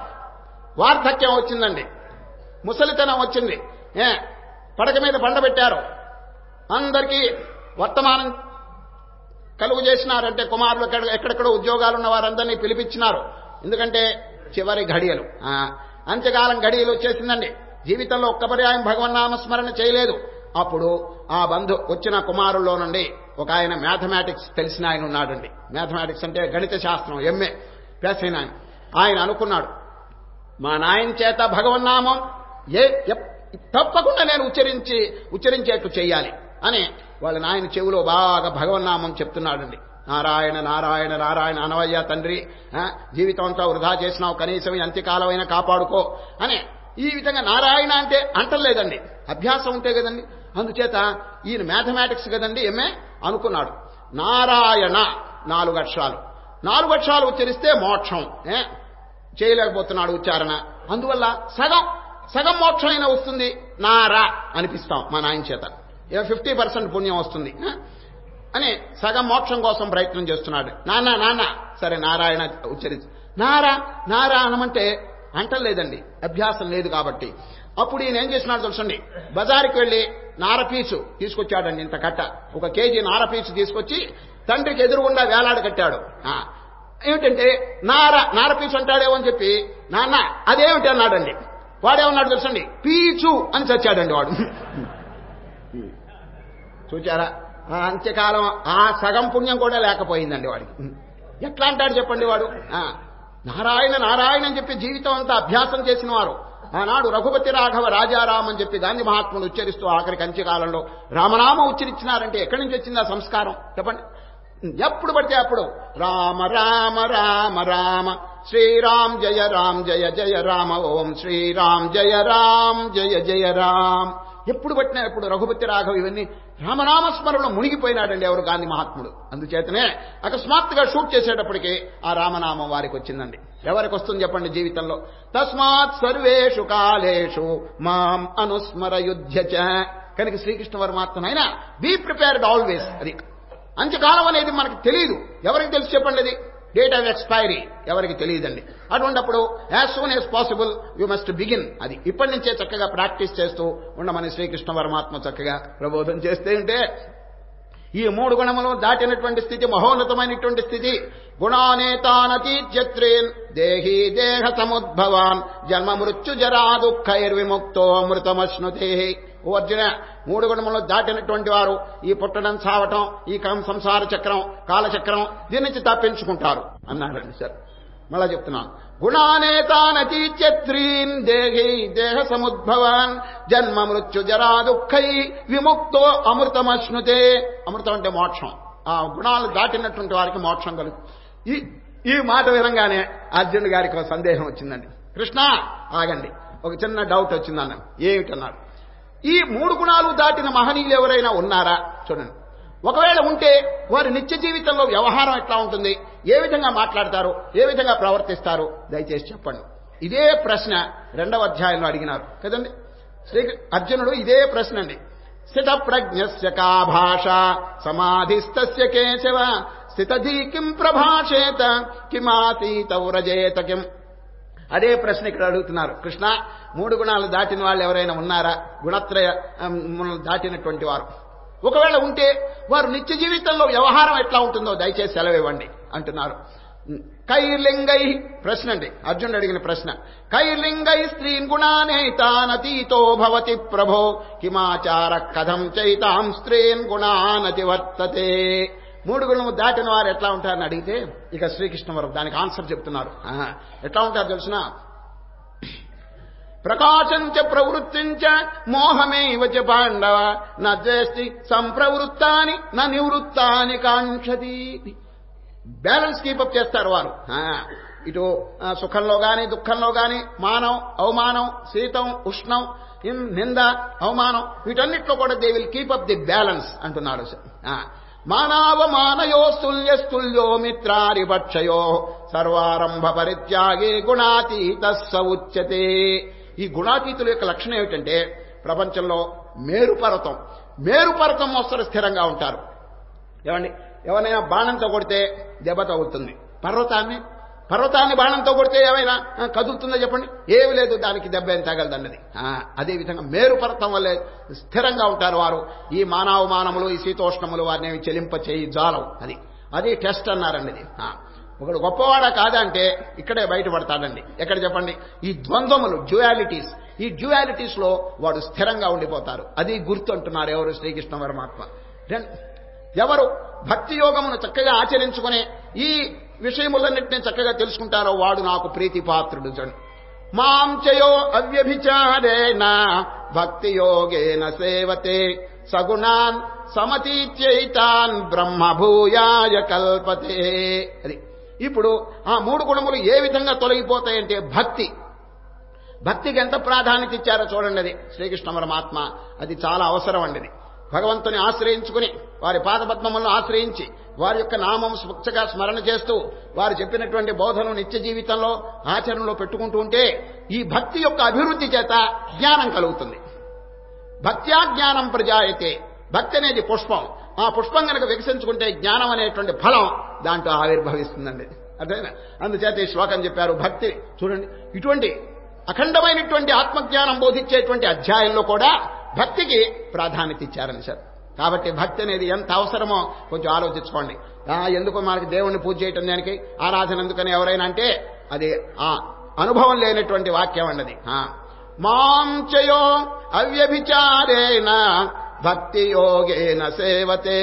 వార్ధక్యం వచ్చిందండి, ముసలితనం వచ్చింది. పడక మీద పండబెట్టారు, అందరికీ వర్తమానం కలుగు చేసినారంటే కుమారులు ఎక్కడెక్కడో ఉద్యోగాలు ఉన్న వారందరినీ పిలిపించినారు. ఎందుకంటే చివరి ఘడియలు, అంత్యకాలం ఘడియలు వచ్చేసిందండి. జీవితంలో ఒక్క పర్యాయం భగవన్నామస్మరణ చేయలేదు. అప్పుడు ఆ వచ్చిన కుమారుల్లో నుండి ఒక ఆయన మ్యాథమెటిక్స్ తెలిసిన ఆయన ఉన్నాడండి. మ్యాథమెటిక్స్ అంటే గణిత శాస్త్రం ఎంఏ పాస్ అయిన ఆయన అనుకున్నాడు, మా నాయన చేత భగవన్నామం తప్పకుండా నేను ఉచ్చరించేట్టు చెయ్యాలి అని వాళ్ళ నాయన చెవిలో బాగా భగవన్నామం చెప్తున్నాడండి. నారాయణ నారాయణ నారాయణ అనవయ్య తండ్రి, జీవితం అంతా వృధా చేసినావు, కనీసం అంత్యకాలమైనా కాపాడుకో అని ఈ విధంగా నారాయణ అంటే అంటలేదండి. అభ్యాసం ఉంటే కదండి. అందుచేత ఈయన మ్యాథమెటిక్స్ కదండి ఎంఏ అనుకున్నాడు. నారాయణ 4 అక్షరాలు, 4 అక్షరాలు ఉచ్చరిస్తే మోక్షం. చేయలేకపోతున్నాడు ఉచ్చారణ, అందువల్ల సగం మోక్షం అయినా వస్తుంది, నారా అనిపిస్తాం మా నాయన చేత, 50% పుణ్యం వస్తుంది అని సగం మోక్షం కోసం ప్రయత్నం చేస్తున్నాడు. నాన్న సరే నారాయణ ఉచ్చరించి నారా అనమంటే అంటలేదండి, అభ్యాసం లేదు కాబట్టి. అప్పుడు ఈయన ఏం చేసినాడు తెలుసండి, బజారుకి వెళ్లి నారపీచు తీసుకొచ్చాడండి, ఇంత కట్ట 1 కేజీ నారపీచు తీసుకొచ్చి తండ్రికి ఎదురుగుండా వేలాడ కట్టాడు. ఏమిటంటే నారపీచు అంటాడేమో అని చెప్పి నాన్న అదేమిటి అన్నాడండి. వాడేమన్నాడు తెలుసండి, పీచు అని చచ్చాడండి వాడు. చూచారా, అంత్యకాలం ఆ సగం పుణ్యం కూడా లేకపోయిందండి వాడికి. ఎట్లా అంటాడు చెప్పండి వాడు. నారాయణ అని చెప్పి జీవితం అంతా అభ్యాసం చేసిన వారు ఆనాడు రఘుపతి రాఘవ రాజారాం అని చెప్పి గాంధీ మహాత్ములు ఉచ్చరిస్తూ ఆఖరికి అంత్యకాలంలో రామనామం ఉచ్చరించినారంటే ఎక్కడి నుంచి వచ్చింది ఆ సంస్కారం చెప్పండి. ఎప్పుడు పడితే అప్పుడు రామ రామ రామ రామ శ్రీరామ్ జయ రామ్ జయ జయ రామ ఓం శ్రీరామ్ జయ రామ్ జయ జయ రామ్. ఎప్పుడు పట్టినా ఎప్పుడు రఘుపతి రాఘవ ఇవన్నీ రామనామస్మరణలో మునిగిపోయినాడండి ఎవరు, గాంధీ మహాత్ముడు. అందుచేతనే అకస్మాత్తుగా షూట్ చేసేటప్పటికి ఆ రామనామం వారికి వచ్చిందండి. ఎవరికి వస్తుంది చెప్పండి జీవితంలో. తస్మాత్ సర్వేషు కాలేషు మాం అనుస్మరయుధ్యచ. కనుక శ్రీకృష్ణ పరమాత్మనైనా బీ ప్రిపేర్డ్ ఆల్వేస్. అది అంత్యకాలం అనేది మనకు తెలియదు, ఎవరికి తెలుసు చెప్పండి. అది డేట్ ఆఫ్ ఎక్స్పైరీ ఎవరికి తెలియదండి. అటువంటిప్పుడు as soon as possible you must begin. అది ఇప్పటి నుంచే చక్కగా ప్రాక్టీస్ చేస్తూ ఉండమని శ్రీకృష్ణ పరమాత్మ చక్కగా ప్రబోధం చేస్తే ఉంటే ఈ 3 గుణములు దాటినటువంటి స్థితి మహోన్నతమైనటువంటి స్థితి. గుణానేతానతీత్యత్రేన్ దేహీ దేహ సముద్భవాన్ జన్మ మృత్యు జరా దుఃఖైర్విముక్తో అమృతమశ్నుతే. ఓ అర్జున, 3 గుణములు దాటినటువంటి వారు ఈ పుట్టడం చావటం ఈ సంసార చక్రం కాలచక్రం దీని నుంచి తప్పించుకుంటారు అన్నారండి. సార్ మళ్ళా చెప్తున్నాను. గుణానేతానతీత్యత్రీన్ దేహీ దేహ సముద్భవాన్ జన్మ మృత్యు జరా దుఃఖై విముక్తో అమృతమశ్నుతే. అమృతం అంటే మోక్షం. ఆ గుణాలు దాటినటువంటి వారికి మోక్షం కలుగుతుంది. ఈ మాట వినంగానే అర్జునుడి గారికి ఒక సందేహం వచ్చిందండి. కృష్ణ ఆగండి, ఒక చిన్న డౌట్ వచ్చిందన్న. ఏమిటన్నారు, ఈ 3 గుణాలు దాటిన మహనీయులు ఎవరైనా ఉన్నారా చూడండి. ఒకవేళ ఉంటే వారి నిత్య జీవితంలో వ్యవహారం ఎట్లా ఉంటుంది, ఏ విధంగా మాట్లాడతారు, ఏ విధంగా ప్రవర్తిస్తారు, దయచేసి చెప్పండి. ఇదే ప్రశ్న 2వ అధ్యాయంలో అడిగినారు కదండి అర్జునుడు. ఇదే ప్రశ్న అండి. స్థిత ప్రజ్ఞస్య కా భాష సమాధిస్తస్య కేశవ స్థితధీ కిం ప్రభాషేత కిమాతీత వ్రజేత కిం. అదే ప్రశ్న ఇక్కడ అడుగుతున్నారు. కృష్ణ, 3 గుణాలు దాటిన వాళ్ళు ఎవరైనా ఉన్నారా, గుణత్రయ దాటినటువంటి వారు? ఒకవేళ ఉంటే వారు నిత్య జీవితంలో వ్యవహారం ఎట్లా ఉంటుందో దయచేసి సెలవివ్వండి అంటున్నారు. కైర్లింగై ప్రశ్న అండి, అర్జునుడు అడిగిన ప్రశ్న. కైర్లింగై స్త్రీన్ గుణానేతానతీతో భవతి ప్రభో కిమాచార కథం చైతాం స్త్రీన్ గుణానతి వర్తతే. 3 గుణము దాటిన వారు ఎట్లా ఉంటారని అడిగితే ఇక శ్రీకృష్ణ వారు దానికి ఆన్సర్ చెప్తున్నారు. ఎట్లా ఉంటారు తెలిసిన. ప్రకాశంచ ప్రవృత్తించ మోహమేవ చ పాండవ నద్వేష్టి సంప్రవృత్తాని న నివృత్తాని కాంక్షతి. బ్యాలెన్స్ కీపప్ చేస్తారు వారు. ఇటు సుఖంలో గాని దుఃఖంలో గాని మానం అవమానం శీతం ఉష్ణం నింద అవమానం వీటన్నిట్లో కూడా they will keep up the balance అంటున్నాడు. మానవమానయోస్తుల్యస్తుల్యో మిత్రారిపక్షయో సర్వారంభ పరిత్యాగే గుణాతీత స ఉచ్యతే. ఈ గుణాతీతుల యొక్క లక్షణం ఏమిటంటే ప్రపంచంలో మేరుపర్వతం మోస్తరు స్థిరంగా ఉంటారు. ఏమండి, ఎవరైనా బాణంతో కొడితే దెబ్బ తగులుతుంది. పర్వతాన్ని బాణంతో కొడితే ఏమైనా కదులుతుందో చెప్పండి? ఏమి లేదు, దానికి దెబ్బ ఏం తగలదన్నది. అదేవిధంగా మేరుపర్వతం వల్లే స్థిరంగా ఉంటారు వారు. ఈ మానవమానములు ఈ శీతోష్ణములు వారిని చెలింప చేయి జాలవు. అది టెస్ట్ అన్నారండి. ఇది ఒకడు గొప్పవాడా కాదా అంటే ఇక్కడే బయటపడతాడండి. ఎక్కడ చెప్పండి? ఈ ద్వంద్వములు డ్యుయాలిటీస్, ఈ డ్యుయాలిటీస్ లో వాడు స్థిరంగా ఉండిపోతారు. అది గుర్తు అంటున్నారు ఎవరు? శ్రీకృష్ణ పరమాత్మ. ఎవరు భక్తి యోగమును చక్కగా ఆచరించుకునే ఈ విషయములన్నింటినీ చక్కగా తెలుసుకుంటారో వాడు నాకు ప్రీతిపాత్రుడు. మాం చయో అవ్యభిచారేణ భక్తి యోగేన సేవతే సగుణాన్ సమతీత్యైతాన్ బ్రహ్మభూయాయ కల్పతే. అది ఇప్పుడు ఆ 3 గుణములు ఏ విధంగా తొలగిపోతాయంటే భక్తికి ఎంత ప్రాధాన్యత ఇచ్చారో చూడండి. అది శ్రీకృష్ణ పరమాత్మ అది చాలా అవసరం అండి. అది భగవంతుని ఆశ్రయించుకుని వారి పాదపద్మములను ఆశ్రయించి వారి యొక్క నామం స్వచ్ఛగా స్మరణ చేస్తూ వారు చెప్పినటువంటి బోధనను నిత్య జీవితంలో ఆచరణలో పెట్టుకుంటూ ఉంటే ఈ భక్తి యొక్క అభివృద్ధి చేత జ్ఞానం కలుగుతుంది. భక్త్యా జ్ఞానం ప్రజాయతే. భక్తి అనేది పుష్పం. ఆ పుష్పం కనుక వికసించుకుంటే జ్ఞానం అనేటువంటి ఫలం దాంట్లో ఆవిర్భవిస్తుందండి. అదేనా? అందుచేత ఈ శ్లోకం చెప్పారు. భక్తి చూడండి, ఇటువంటి అఖండమైనటువంటి ఆత్మజ్ఞానం బోధించేటువంటి అధ్యాయంలో కూడా భక్తికి ప్రాధాన్యత ఇచ్చారని సార్. కాబట్టి భక్తి అనేది ఎంత అవసరమో కొంచెం ఆలోచించుకోండి. ఎందుకు మనకి దేవుణ్ణి పూజ చేయటం దానికి ఆరాధన ఎందుకని ఎవరైనా అంటే అది ఆ అనుభవం లేనటువంటి వాక్యం అన్నది. మాం చయో అవ్యభిచారేణ భక్తి యోగేన సేవతే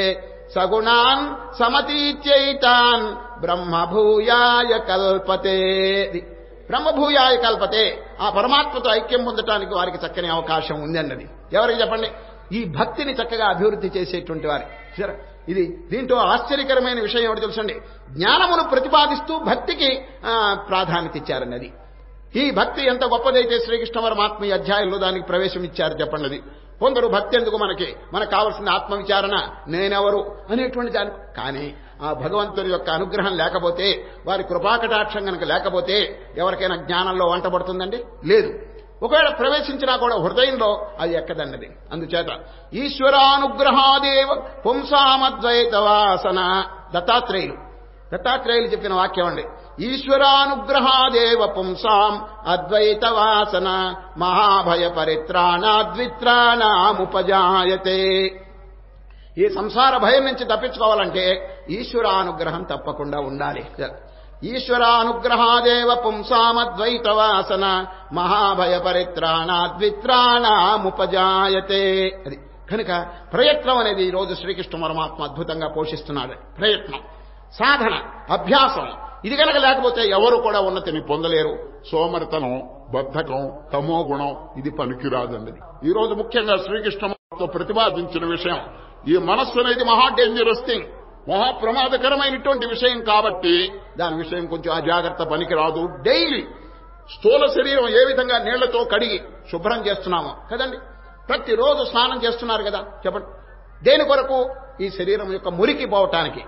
సగుణాన్ సమతీత్యైతాన్ బ్రహ్మభూయాయ కల్పతే. బ్రహ్మభూయాయ కల్పతే. ఆ పరమాత్మతో ఐక్యం పొందటానికి వారికి చక్కని అవకాశం ఉంది అన్నది. ఎవరికి చెప్పండి? ఈ భక్తిని చక్కగా అభివృద్ధి చేసేటువంటి వారి. ఇది దీంట్లో ఆశ్చర్యకరమైన విషయం ఏమిటి తెలుసండి? జ్ఞానమును ప్రతిపాదిస్తూ భక్తికి ప్రాధాన్యత ఇచ్చారన్నది. ఈ భక్తి ఎంత గొప్పదైతే శ్రీకృష్ణ పరమాత్మ ఈ అధ్యాయంలో దానికి ప్రవేశం ఇచ్చారు చెప్పండి. అది కొందరు భక్తి ఎందుకు మనకు కావాల్సిన ఆత్మవిచారణ, నేనెవరు అనేటువంటి దాని. కానీ ఆ భగవంతుని యొక్క అనుగ్రహం లేకపోతే, వారి కృపాకటాక్షం కనుక లేకపోతే ఎవరికైనా జ్ఞానంలో వంట పడుతుందండి? లేదు. ఒకవేళ ప్రవేశించినా కూడా హృదయంలో అది ఎక్కదన్నది. అందుచేత ఈశ్వరానుగ్రహాదేవ పుంసామద్వైత వాసన. దత్తాత్రేయులు చెప్పిన వాక్యం అండి. ఈశ్వరానుగ్రహాదేవ పుంసాం అద్వైత వాసన మహాభయ పరిత్రాణాద్విత్రాణాముపజాయతే. ఈ సంసార భయం నుంచి తప్పించుకోవాలంటే ఈశ్వరానుగ్రహం తప్పకుండా ఉండాలి. ఈశ్వరానుగ్రహాదేవ పుంసామద్వైత వాసన మహాభయ పరిత్రాణాద్విత్రాణాముపజాయతే. అది కనుక ప్రయత్నం అనేది ఈరోజు శ్రీకృష్ణ పరమాత్మ అద్భుతంగా పోషిస్తున్నాడు. ప్రయత్నం, సాధన, అభ్యాసం ఇది కనుక లేకపోతే ఎవరు కూడా ఉన్నతిని పొందలేరు. సోమరితనం, బద్ధకం, తమో గుణం ఇది పనికిరాదండి. ఈ రోజు ముఖ్యంగా శ్రీకృష్ణతో ప్రతిపాదించిన విషయం, ఈ మనస్సు అనేది మహా డేంజరస్ థింగ్, మహా ప్రమాదకరమైనటువంటి విషయం. కాబట్టి దాని విషయం కొంచెం అజాగ్రత్త పనికిరాదు. డైలీ స్థూల శరీరం ఏ విధంగా నీళ్లతో కడిగి శుభ్రం చేస్తున్నామో కదండి, ప్రతిరోజు స్నానం చేస్తున్నారు కదా, చెప్పండి. దేని కొరకు? ఈ శరీరం యొక్క మురికి పోవటానికి.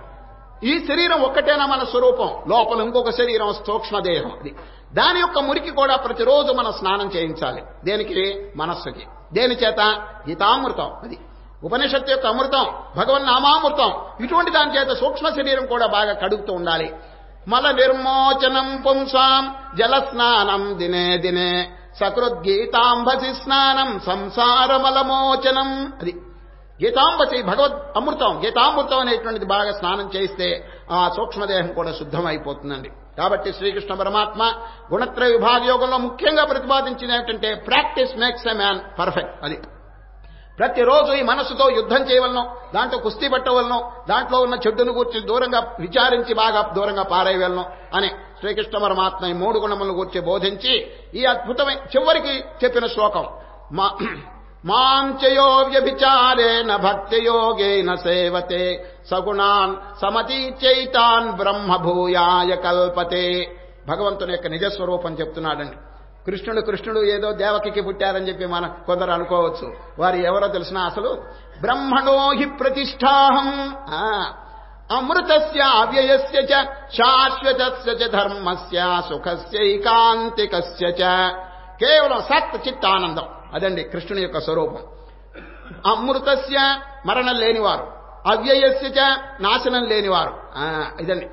ఈ శరీరం ఒక్కటేనా మన స్వరూపం? లోపల ఇంకొక శరీరం సూక్ష్మదేహం. అది దాని యొక్క మురికి కూడా ప్రతిరోజు మనం స్నానం చేయించాలి. దేనికి? మనస్సుకి. దేని చేత? గీతామృతం, అది ఉపనిషత్తు యొక్క అమృతం, భగవన్నామామృతం, ఇటువంటి దాని చేత సూక్ష్మ శరీరం కూడా బాగా కడుగుతూ ఉండాలి. మల నిర్మోచనం పుంసాం జలస్నానం దినే దినే సకృద్గీతాంబసి స్నానం సంసారమలమోచనం. అది గీతాంబసి భగవద్ అమృతం, గీతామృతం అనేటువంటిది బాగా స్నానం చేయిస్తే ఆ సూక్ష్మదేహం కూడా శుద్ధమైపోతుందండి. కాబట్టి శ్రీకృష్ణ పరమాత్మ గుణత్రయ విభాగ యోగంలో ముఖ్యంగా ప్రతిపాదించింది ఏమిటంటే practice makes a man perfect. అది ప్రతిరోజు ఈ మనస్సుతో యుద్ధం చేయవలను, దాంట్లో కుస్తీ పట్టవలను, దాంట్లో ఉన్న చెడ్డును గూర్చి దూరంగా విచారించి బాగా దూరంగా పారేయవలను అని శ్రీకృష్ణ పరమాత్మ ఈ 3 గుణములను గూర్చి బోధించి ఈ అద్భుతమైన చివరికి చెప్పిన శ్లోకం మాంచయో వ్యభిచారేణ భక్తియోగేన సేవతే సగుణాన్ సమతీత్యైతాన్ బ్రహ్మభూయాయ కల్పతే. భగవంతుని యొక్క నిజస్వరూపం చెప్తున్నాడండి. కృష్ణుడు ఏదో దేవకికి పుట్టారని చెప్పి మనం కొందరు అనుకోవచ్చు. వారు ఎవరో తెలిసిన అసలు బ్రహ్మణో హి ప్రతిష్టాహం అమృతస్య అవ్యయస్య చ శాశ్వతస్య చ ధర్మస్య సుఖస్యైకాంతికస్య చ. కేవలం సత్ చిత్తానందం అదండి కృష్ణుని యొక్క స్వరూపం. అమృతస్య మరణం లేనివారు, అవ్యయస్య చ నాశనం లేనివారు. ఇదండి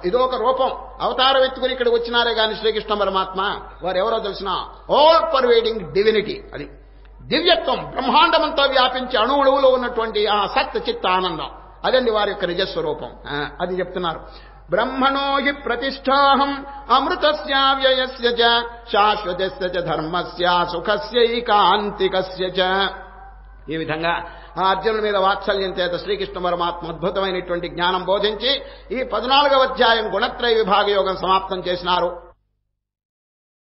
ఇదొక రూపం. అవతారం ఎత్తుకుని ఇక్కడ వచ్చినారే కానీ శ్రీకృష్ణ పరమాత్మ వారు ఎవరో తెలిసిన ఆల్ పర్వేడింగ్ డివినిటీ. అది దివ్యత్వం, బ్రహ్మాండమంతా వ్యాపించి అణువులో ఉన్నటువంటి ఆ సత్ చిత్త ఆనందం అదండి వారి యొక్క నిజస్వరూపం. అది చెప్తున్నారు. బ్రహ్మణో హి ప్రతిష్టాహం అమృతస్యావ్యయస్య చ శాశ్వతస్య చ ధర్మస్య సుఖస్యైకాంతికస్య చ. ఈ విధంగా ఆ అర్జునుడి మీద వాత్సల్యం చేత శ్రీకృష్ణ పరమాత్మ అద్భుతమైనటువంటి జ్ఞానం బోధించి ఈ 14వ అధ్యాయం గుణత్రయ విభాగ యోగం సమాప్తం చేసినారు.